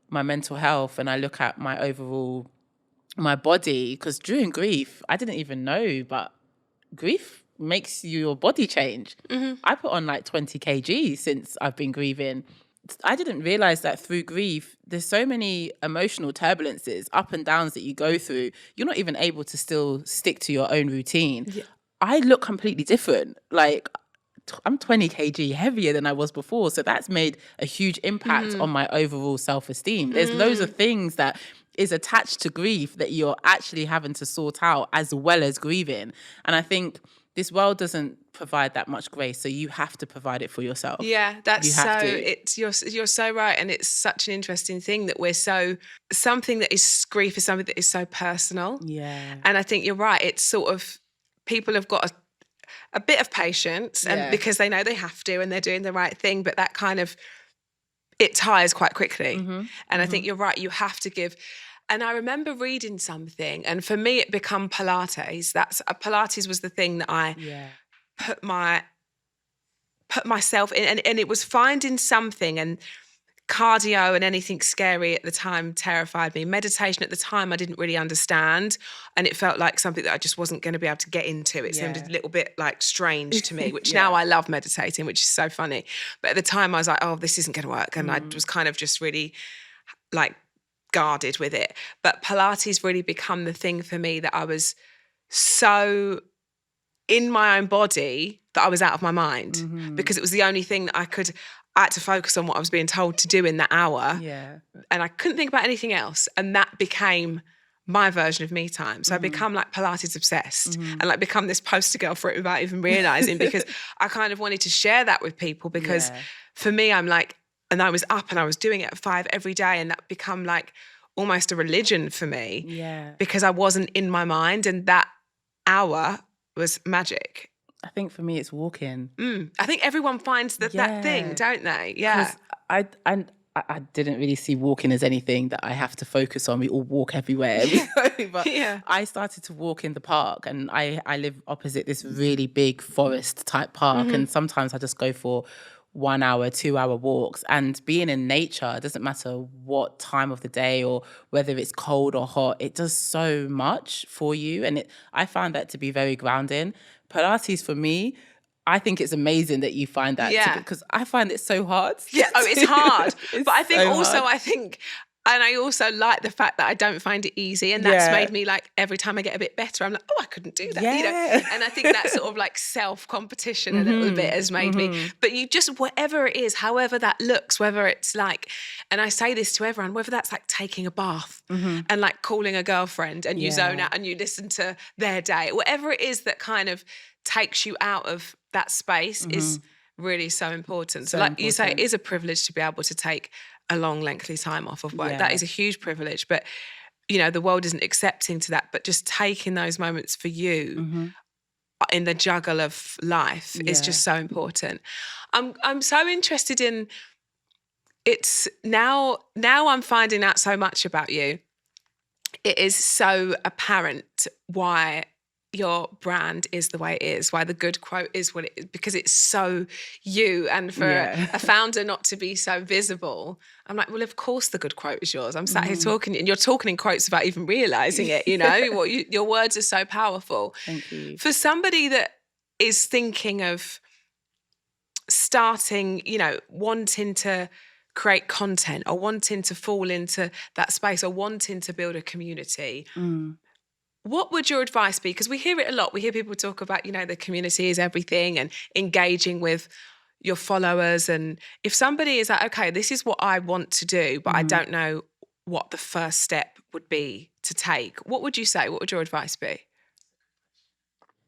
my mental health and I look at my overall, my body, because during grief, I didn't even know, but grief makes your body change. I put on like 20 kg since I've been grieving. I didn't realize that through grief, there's so many emotional turbulences, up and downs that you go through. You're not even able to still stick to your own routine. I look completely different. Like, I'm 20 kg heavier than I was before. So that's made a huge impact on my overall self-esteem. There's loads of things that is attached to grief that you're actually having to sort out, as well as grieving. And I think this world doesn't provide that much grace, so you have to provide it for yourself. Yeah, you're so right. And it's such an interesting thing that something that is grief is something that is so personal. Yeah. And I think you're right. It's sort of, people have got a bit of patience, and because they know they have to and they're doing the right thing, but that kind of, it tires quite quickly. And I think you're right, you have to give. And I remember reading something, and for me it become Pilates. Pilates was the thing that I put myself in, and it was finding something. And cardio and anything scary at the time terrified me. Meditation at the time I didn't really understand, and it felt like something that I just wasn't going to be able to get into. It seemed a little bit like strange to me, which now I love meditating, which is so funny. But at the time I was like, oh, this isn't going to work. And I was kind of just really like guarded with it. But Pilates really become the thing for me that I was so in my own body that I was out of my mind, because it was the only thing that I had to focus on what I was being told to do in that hour. Yeah. And I couldn't think about anything else. And that became my version of me time. So I become like Pilates obsessed and like become this poster girl for it without even realizing, because I kind of wanted to share that with people, because for me, I'm like, and I was up and I was doing it at 5 every day, and that become like almost a religion for me. Yeah. Because I wasn't in my mind, and that hour was magic. I think for me, it's walking. I think everyone finds that thing, don't they? Yeah. Because I didn't really see walking as anything that I have to focus on. We all walk everywhere. But I started to walk in the park, and I live opposite this really big forest type park. And sometimes I just go for 1 hour, 2 hour walks. And being in nature, it doesn't matter what time of the day or whether it's cold or hot, it does so much for you. And I found that to be very grounding. Pilates for me, I think it's amazing that you find that, because I find it so hard. Yeah, it's hard. But I think I also like the fact that I don't find it easy, and that's made me like, every time I get a bit better, I'm like, oh, I couldn't do that, you know. And I think that sort of like self-competition a little bit has made me. But you just, whatever it is, however that looks, whether it's like, and I say this to everyone, whether that's like taking a bath and like calling a girlfriend and you zone out and you listen to their day, whatever it is that kind of takes you out of that space is really so important. So like you say, it is a privilege to be able to take a long, lengthy time off of work. That is a huge privilege. But, you know, the world isn't accepting to that. But just taking those moments for you in the juggle of life is just so important. I'm so interested in, it's now I'm finding out so much about you. It is so apparent why your brand is the way it is, why the good quote is what it is, because it's so you. And for a founder not to be so visible, I'm like, well, of course the good quote is yours. I'm sat here talking, and you're talking in quotes without even realising it, you know. Your words are so powerful. Thank you. For somebody that is thinking of starting, you know, wanting to create content or wanting to fall into that space or wanting to build a community, what would your advice be? Because we hear it a lot. We hear people talk about, you know, the community is everything and engaging with your followers. And if somebody is like, okay, this is what I want to do, but I don't know what the first step would be to take, what would you say? What would your advice be?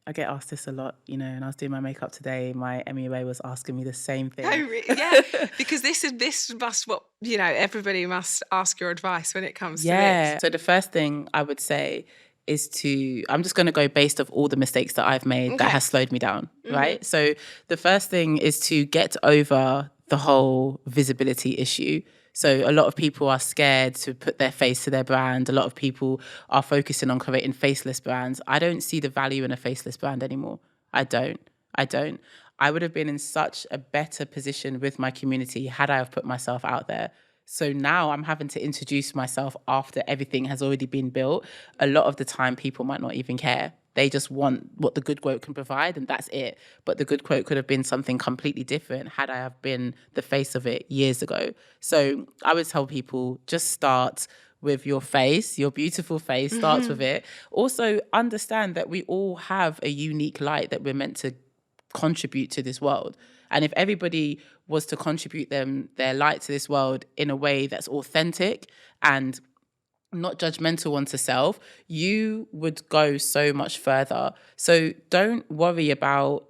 I get asked this a lot, you know, and I was doing my makeup today. My MUA was asking me the same thing. Oh, really? Yeah, because this must what, you know, everybody must ask your advice when it comes to this. So the first thing I would say is I'm just going to go based off all the mistakes that I've made that has slowed me down, right? So the first thing is to get over the whole visibility issue. So a lot of people are scared to put their face to their brand. A lot of people are focusing on creating faceless brands. I don't see the value in a faceless brand anymore. I don't. I would have been in such a better position with my community had I have put myself out there. So now I'm having to introduce myself after everything has already been built. A lot of the time, people might not even care. They just want what the good quote can provide, and that's it. But the good quote could have been something completely different had I have been the face of it years ago. So I would tell people, just start with your face, your beautiful face, starts with it. Also, understand that we all have a unique light that we're meant to contribute to this world. And if everybody was to contribute their light to this world in a way that's authentic and not judgmental onto self, you would go so much further. So don't worry about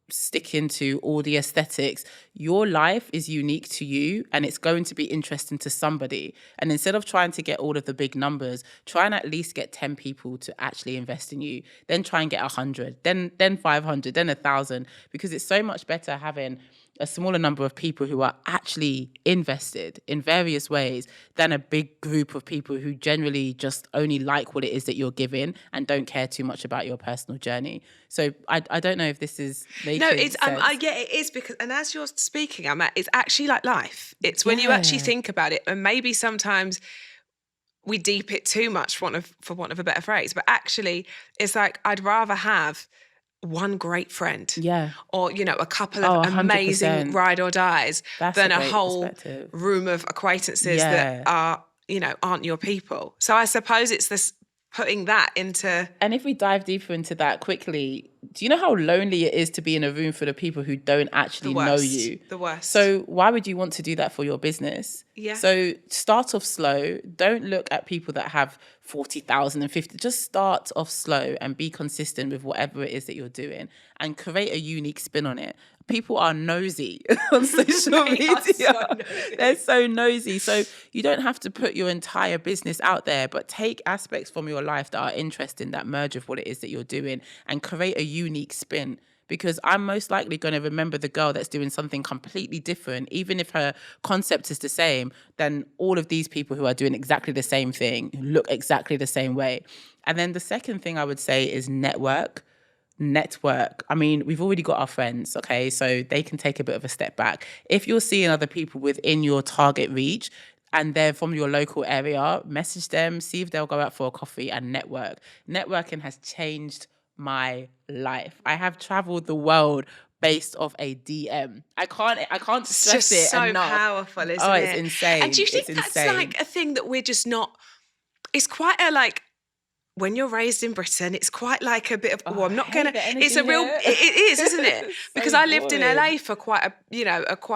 sticking to all the aesthetics. Your life is unique to you, and it's going to be interesting to somebody. And instead of trying to get all of the big numbers, try and at least get 10 people to actually invest in you. Then try and get 100, then 500, then 1,000, because it's so much better having a smaller number of people who are actually invested in various ways than a big group of people who generally just only like what it is that you're giving and don't care too much about your personal journey. So I don't know if this is making sense. It is, because, and as you're speaking, it's actually like life. It's when you actually think about it, and maybe sometimes we deep it too much, for want of a better phrase, but actually it's like, I'd rather have one great friend, or, you know, a couple of amazing ride or dies than a whole room of acquaintances that are, you know, aren't your people. So I suppose it's this putting that into... And if we dive deeper into that quickly, do you know how lonely it is to be in a room full of people who don't actually know you? The worst. So why would you want to do that for your business? Yeah. So start off slow. Don't look at people that have 40,000 and 50. Just start off slow and be consistent with whatever it is that you're doing and create a unique spin on it. people are nosy on social media. They're so nosy. So you don't have to put your entire business out there, but take aspects from your life that are interesting, that merge with what it is that you're doing, and create a unique spin. Because I'm most likely going to remember the girl that's doing something completely different, even if her concept is the same, than all of these people who are doing exactly the same thing, who look exactly the same way. And then the second thing I would say is network. I mean, we've already got our friends, okay? So they can take a bit of a step back. If you're seeing other people within your target reach and they're from your local area, message them, see if they'll go out for a coffee and network. Networking has changed my life. I have traveled the world based off a DM. I can't stress it so enough. Powerful, isn't it? Oh, it's insane. And do you think that's like a thing that we're just not? It's quite a like. When you're raised in Britain, it's quite like a bit of, I'm not going to, it's a real, it is, isn't it? Because I lived in LA for quite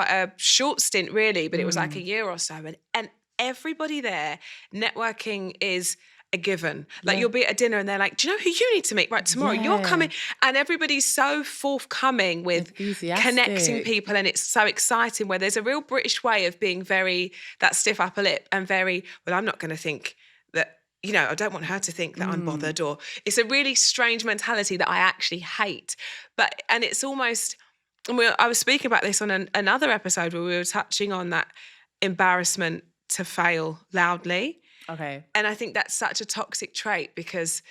a short stint really, but it was like a year or so. And everybody there, networking is a given. Like you'll be at a dinner and they're like, do you know who you need to meet right tomorrow? You're coming. And everybody's so forthcoming with connecting people. And it's so exciting where there's a real British way of being very, that stiff upper lip and very, well, I'm not going to think that, I don't want her to think that I'm bothered, or it's a really strange mentality that I actually hate. And it's almost, I was speaking about this on another episode where we were touching on that embarrassment to fail loudly. Okay. And I think that's such a toxic trait because,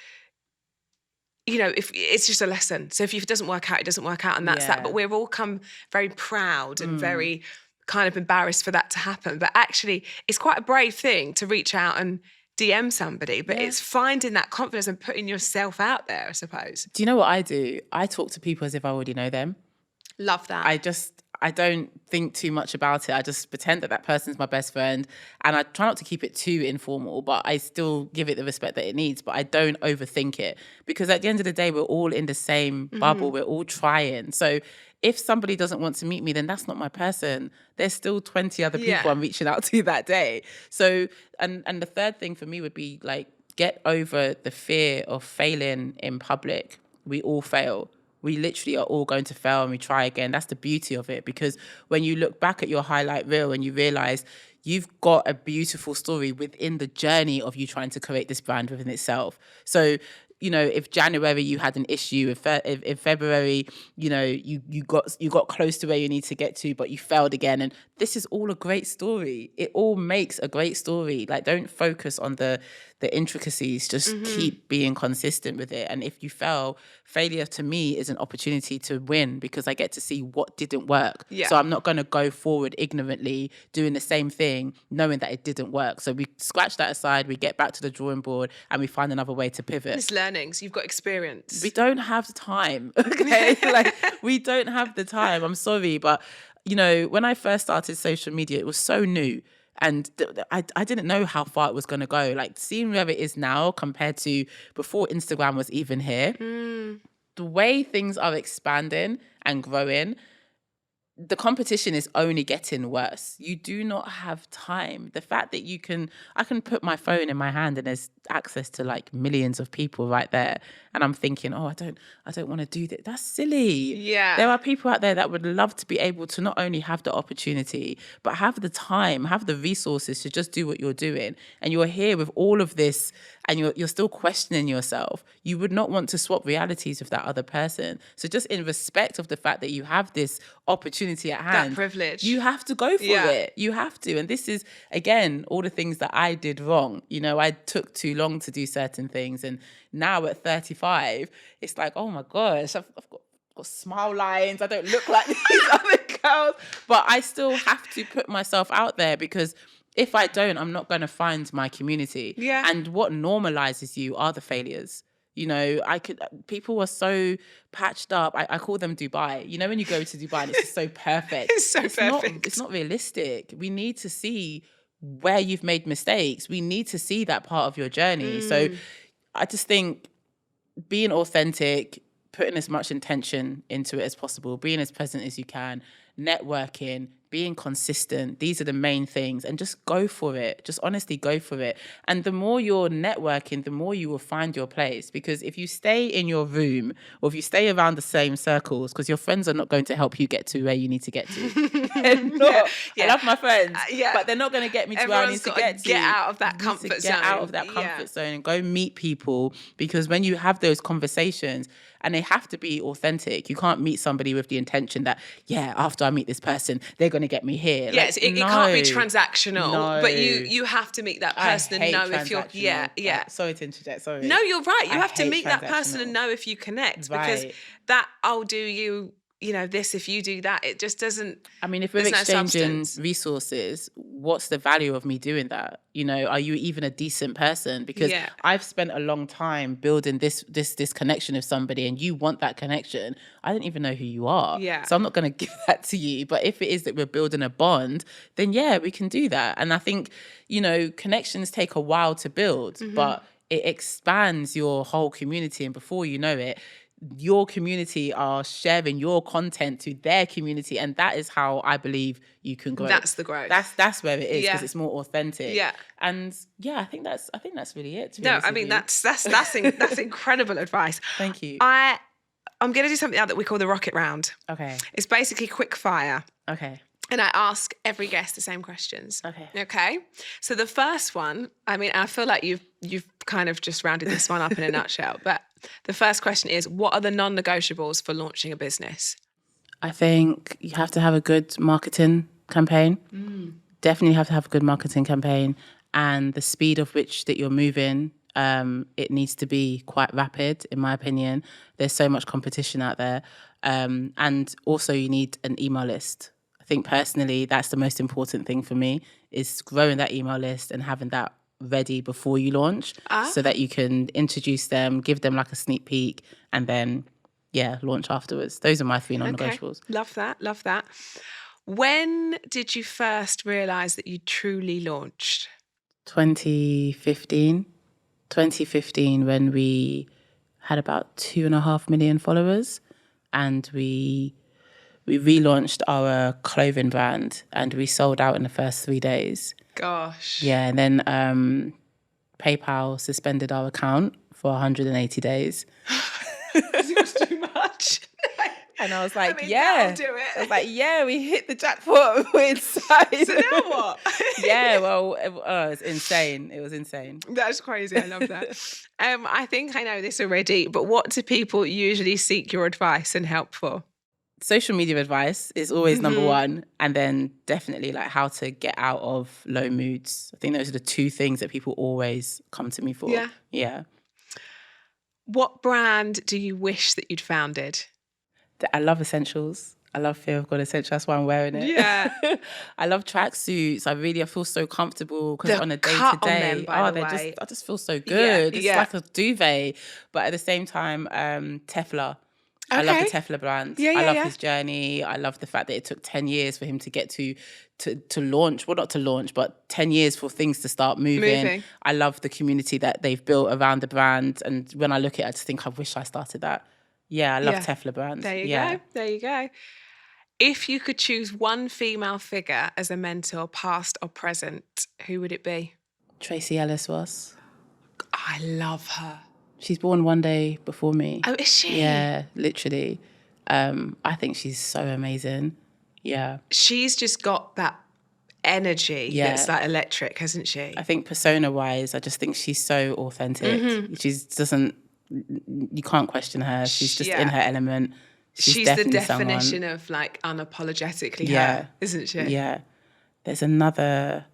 if it's just a lesson. So if it doesn't work out, it doesn't work out, and that's that. But we've all come very proud and very kind of embarrassed for that to happen. But actually, it's quite a brave thing to reach out and DM somebody, but it's finding that confidence and putting yourself out there, I suppose. Do you know what I do? I talk to people as if I already know them. Love that. I don't think too much about it. I just pretend that person's my best friend, and I try not to keep it too informal, but I still give it the respect that it needs, but I don't overthink it, because at the end of the day, we're all in the same bubble. We're all trying. So if somebody doesn't want to meet me, then that's not my person. There's still 20 other people I'm reaching out to that day. So, and the third thing for me would be like, get over the fear of failing in public. We all fail. We literally are all going to fail and we try again. That's the beauty of it, because when you look back at your highlight reel and you realize you've got a beautiful story within the journey of you trying to create this brand within itself. So, if January you had an issue, if February, you got close to where you need to get to, but you failed again. And this is all a great story. It all makes a great story. Like, don't focus on the intricacies, just keep being consistent with it. And if you fail, failure to me is an opportunity to win, because I get to see what didn't work. So I'm not going to go forward ignorantly doing the same thing knowing that it didn't work. So we scratch that aside, we get back to the drawing board, and we find another way to pivot. It's learnings. You've got experience. We don't have time, okay? We don't have the time. I'm sorry, but when I first started social media, it was so new. And I didn't know how far it was going to go. Like, seeing where it is now compared to before Instagram was even here, the way things are expanding and growing, the competition is only getting worse. You do not have time. The fact that I can put my phone in my hand and there's access to like millions of people right there. And I'm thinking, I don't want to do that. That's silly. Yeah. There are people out there that would love to be able to not only have the opportunity, but have the time, have the resources to just do what you're doing. And you're here with all of this and you're still questioning yourself. You would not want to swap realities with that other person. So just in respect of the fact that you have this opportunity at hand, that privilege, you have to go for it. You have to. And this is, again, all the things that I did wrong. I took too long to do certain things. And now at 35, it's like, oh my gosh, I've got smile lines. I don't look like these other girls. But I still have to put myself out there, because if I don't, I'm not going to find my community. Yeah. And what normalizes you are the failures. People are so patched up. I call them Dubai. When you go to Dubai and it's just so perfect. It's perfect. It's not realistic. We need to see where you've made mistakes. We need to see that part of your journey. So I just think being authentic, putting as much intention into it as possible, being as present as you can, networking, being consistent. These are the main things, and just go for it. Just honestly go for it. And the more you're networking, the more you will find your place. Because if you stay in your room, or if you stay around the same circles, because your friends are not going to help you get to where you need to get to. They're not. I love my friends, but they're not going to get me to where I need to get to. Get out of that comfort zone. Get out of that comfort zone and go meet people. Because when you have those conversations, and they have to be authentic. You can't meet somebody with the intention that, after I meet this person, they're going to get me here. Yes, it can't be transactional, but you have to meet that person and know if you're, Sorry to interject, sorry. No, you're right. You have to meet that person and know if you connect, because that, I'll do you, this, if you do that, it just doesn't. I mean, if we're exchanging resources, what's the value of me doing that? Are you even a decent person? Because I've spent a long time building this connection with somebody, and you want that connection. I don't even know who you are. Yeah. So I'm not going to give that to you. But if it is that we're building a bond, then we can do that. And I think, connections take a while to build, but it expands your whole community. And before you know it, your community are sharing your content to their community, and that is how I believe you can grow. That's the growth. That's where it is, because it's more authentic. Yeah, and I think that's really it. I mean that's incredible advice. Thank you. I'm going to do something that we call the rocket round. Okay, it's basically quick fire. Okay. And I ask every guest the same questions. Okay. So the first one, I mean, I feel like you've kind of just rounded this one up in a nutshell. But the first question is, what are the non-negotiables for launching a business? I think you have to have a good marketing campaign. Definitely have to have a good marketing campaign, and the speed of which that you're moving. It needs to be quite rapid, in my opinion. There's so much competition out there, and also you need an email list. I think personally that's the most important thing for me, is growing that email list and having that ready before you launch, so that you can introduce them, give them like a sneak peek, and then launch afterwards. Those are my 3 non-negotiables. Love that. When did you first realise that you truly launched? 2015, when we had about 2.5 million followers, and we relaunched our clothing brand, and we sold out in the first 3 days. Gosh. Yeah, and then PayPal suspended our account for 180 days. Seems too much. And I was like, I'll do it. I was like, we hit the jackpot. We're inside. So now what? It was insane. It was insane. That's crazy. I love that. I think I know this already, but what do people usually seek your advice and help for? Social media advice is always number one, and then definitely like how to get out of low moods. I think those are the 2 things that people always come to me for. Yeah. What brand do you wish that you'd founded? I love essentials. I love Fear of God essentials. That's why I'm wearing it. Yeah. I love tracksuits. I feel so comfortable, because on a day-to-day, I just feel so good. It's like a duvet. But at the same time, Teflon. Okay. I love the Teflon brand. I love his journey. I love the fact that it took 10 years for him to get to launch. Well, not to launch, but 10 years for things to start moving. I love the community that they've built around the brand. And when I look at it, I just think I wish I started that. Yeah, I love Teflon brand. There you go. If you could choose one female figure as a mentor, past or present, who would it be? Tracy Ellis Ross. I love her. She's born one day before me. Oh, is she? Yeah, literally. I think she's so amazing. Yeah. She's just got that energy that's like electric, hasn't she? I think persona-wise, I just think she's so authentic. You can't question her. She's just in her element. She's the definition of like unapologetically her, isn't she? Yeah. There's another...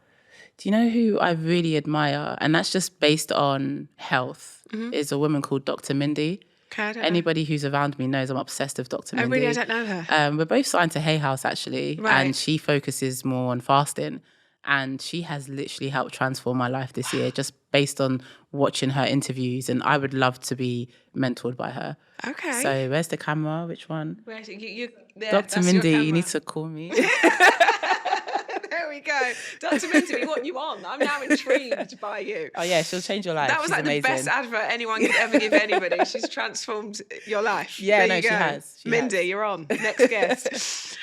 Do you know who I really admire? And that's just based on health. Is a woman called Dr. Mindy. Okay, I don't know. Anybody who's around me knows I'm obsessed with Dr. Mindy. Oh, really? I don't know her. We're both signed to Hay House, actually. Right. And she focuses more on fasting. And she has literally helped transform my life this year, just based on watching her interviews. And I would love to be mentored by her. Okay. So where's the camera? Which one? Dr. Mindy, you need to call me. There we go. Dr. Minty, what you on? I'm now intrigued by you. Oh yeah, she'll change your life. That was like amazing. The best advert anyone could ever give anybody. She's transformed your life. Yeah, she has. Mindy, you're on. Next guest.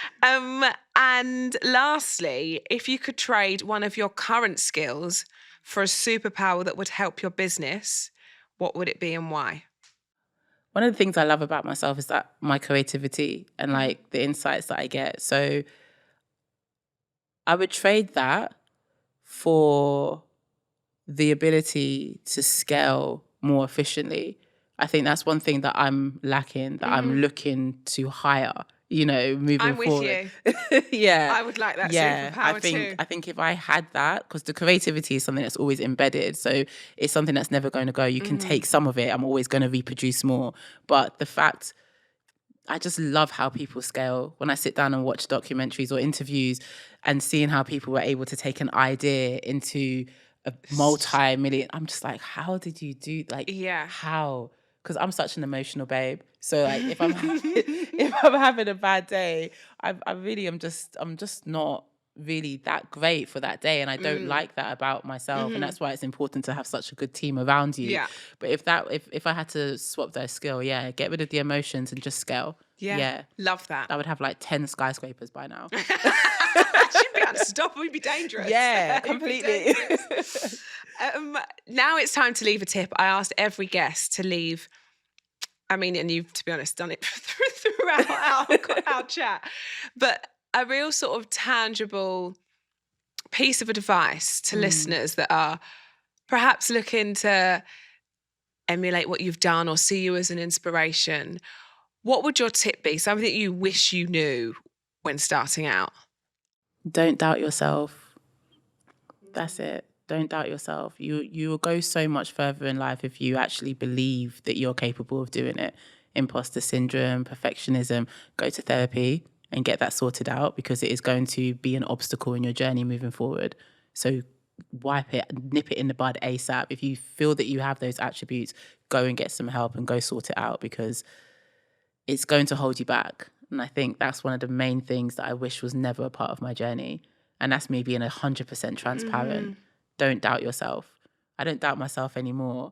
And lastly, if you could trade one of your current skills for a superpower that would help your business, what would it be and why? One of the things I love about myself is that my creativity and like the insights that I get. So I would trade that for the ability to scale more efficiently. I think that's one thing that I'm lacking, that I'm looking to hire, moving I'm with forward. you. Yeah. I would like that Yeah. superpower too. I think if I had that, because the creativity is something that's always embedded. So it's something that's never going to go. You can take some of it. I'm always going to reproduce more. But the fact, I just love how people scale. When I sit down and watch documentaries or interviews and seeing how people were able to take an idea into a multi-million, I'm just like, how did you do, like, Yeah. how? Because I'm such an emotional babe. So like, if I'm if I'm having a bad day, I'm just not really that great for that day, and I don't like that about myself, and that's why it's important to have such a good team around you. Yeah. But if I had to swap that skill, get rid of the emotions and just scale. Yeah. Love that. I would have like 10 skyscrapers by now. She'd be unstoppable. We'd be dangerous. Yeah, It'd be completely. dangerous. Now it's time to leave a tip. I asked every guest to leave. I mean, and you've, to be honest, done it throughout our chat. But a real sort of tangible piece of advice to listeners that are perhaps looking to emulate what you've done or see you as an inspiration. What would your tip be? Something that you wish you knew when starting out? Don't doubt yourself. That's it. Don't doubt yourself. You will go so much further in life if you actually believe that you're capable of doing it. Imposter syndrome, perfectionism, go to therapy and get that sorted out, because it is going to be an obstacle in your journey moving forward. So wipe it, nip it in the bud ASAP. If you feel that you have those attributes, go and get some help and go sort it out, because it's going to hold you back. And I think that's one of the main things that I wish was never a part of my journey. And that's me being 100% transparent. Don't doubt yourself. I don't doubt myself anymore.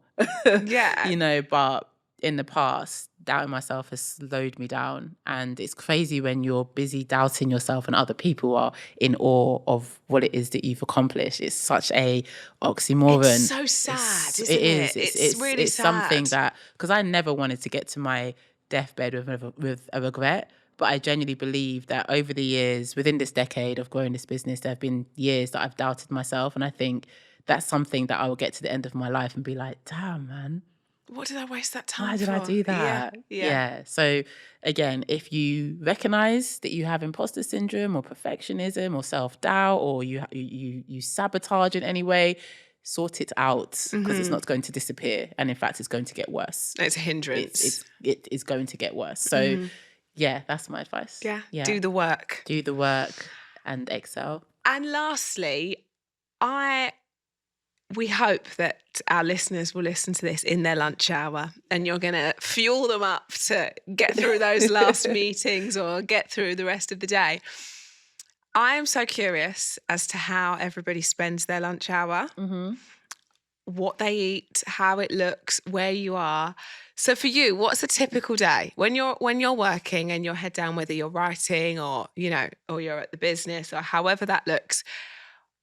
Yeah. But in the past, doubting myself has slowed me down. And it's crazy when you're busy doubting yourself and other people are in awe of what it is that you've accomplished. It's such a oxymoron. It's so sad, isn't it? It's really sad. Something that, because I never wanted to get to my deathbed with a regret. But I genuinely believe that over the years, within this decade of growing this business, there have been years that I've doubted myself. And I think that's something that I will get to the end of my life and be like, damn, man. What did I waste that time Why did for? I do that? Yeah. So again, if you recognize that you have imposter syndrome or perfectionism or self-doubt, or you sabotage in any way, sort it out, because it's not going to disappear. And in fact, it's going to get worse. It's a hindrance. It is going to get worse. So yeah, that's my advice. Yeah. Do the work. Do the work and excel. And lastly, we hope that our listeners will listen to this in their lunch hour, and you're going to fuel them up to get through those last meetings or get through the rest of the day. I am so curious as to how everybody spends their lunch hour, what they eat, how it looks, where you are. So for you, what's a typical day when you're working and you're head down, whether you're writing or you're at the business or however that looks?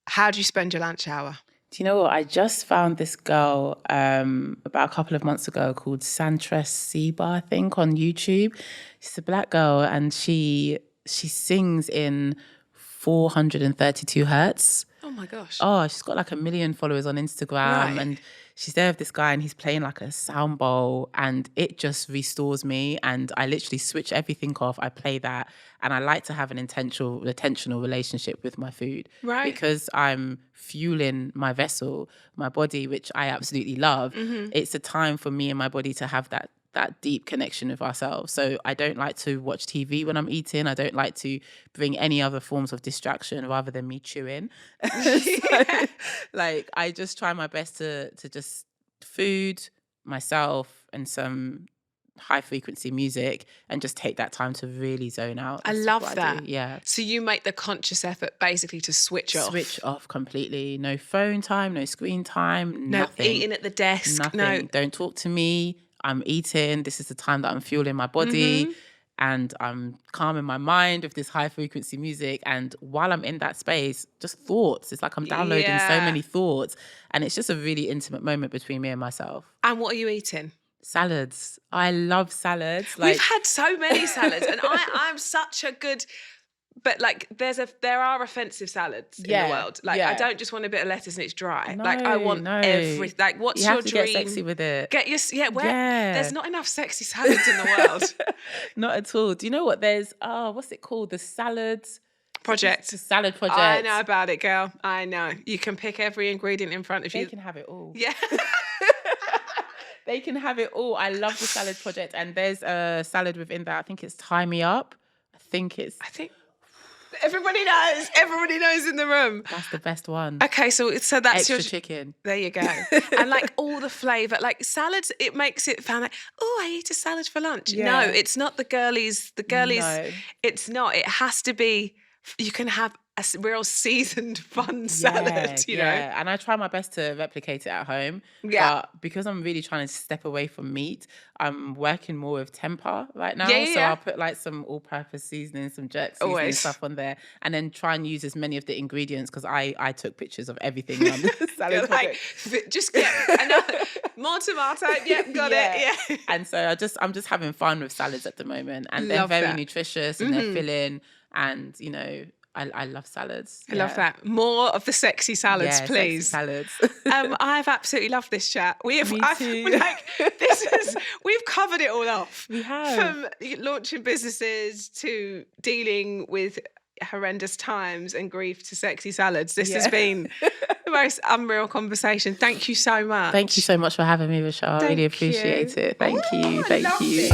How do you spend your lunch hour? Do you know what? I just found this girl about a couple of months ago called Santress Seba, I think, on YouTube. She's a black girl, and she sings in 432 hertz. Oh my gosh. Oh, she's got like 1 million followers on Instagram, and she's there with this guy, and he's playing like a sound bowl, and it just restores me. And I literally switch everything off. I play that, and I like to have an intentional relationship with my food, right? Because I'm fueling my vessel, my body, which I absolutely love. It's a time for me and my body to have that deep connection with ourselves. So I don't like to watch TV when I'm eating. I don't like to bring any other forms of distraction rather than me chewing. So, like, I just try my best to just food, myself, and some high frequency music, and just take that time to really zone out. I love that. Yeah. So you make the conscious effort basically to switch off. Switch off completely. No phone time, no screen time, no nothing. Eating at the desk. Nothing. No. Don't talk to me. I'm eating. This is the time that I'm fueling my body. and I'm calming my mind with this high frequency music. And while I'm in that space, just thoughts. It's like I'm downloading so many thoughts. And it's just a really intimate moment between me and myself. And what are you eating? Salads. I love salads. We've had so many salads, and I'm such a good... But like, there are offensive salads in the world. Like, I don't just want a bit of lettuce and it's dry. No, like, I want everything. Like, what's you your have to dream? Get sexy with it. There's not enough sexy salads in the world. Not at all. Do you know what? There's what's it called? The salad project. The salad project. I know about it, girl. I know. You can pick every ingredient in front of you. They can have it all. Yeah. They can have it all. I love the salad project, and there's a salad within that. I think it's Tie Me Up. I think everybody knows. Everybody knows in the room. That's the best one. Okay, so that's extra your chicken. There you go. And like all the flavour, like salads, it makes it sound like, oh, I eat a salad for lunch. Yeah. No, it's not the girlies. No. It's not. It has to be. You can have a real seasoned, fun salad. You know. And I try my best to replicate it at home. Yeah. But because I'm really trying to step away from meat, I'm working more with tempeh right now. Yeah, so I'll put like some all-purpose seasoning, some jerk seasoning stuff on there, and then try and use as many of the ingredients, because I took pictures of everything on the salad. Like, just get more tomato. Yep, got it. Yeah. And so I'm just having fun with salads at the moment, and they're very nutritious and they're filling, and you know. I love salads. I love that. More of the sexy salads, please. Sexy salads. I've absolutely loved this chat. Me too. We've covered it all off. We have. From launching businesses to dealing with horrendous times and grief to sexy salads. This has been the most unreal conversation. Thank you so much. Thank you so much for having me, Rashad. I really appreciate it. Thank you. Thank you.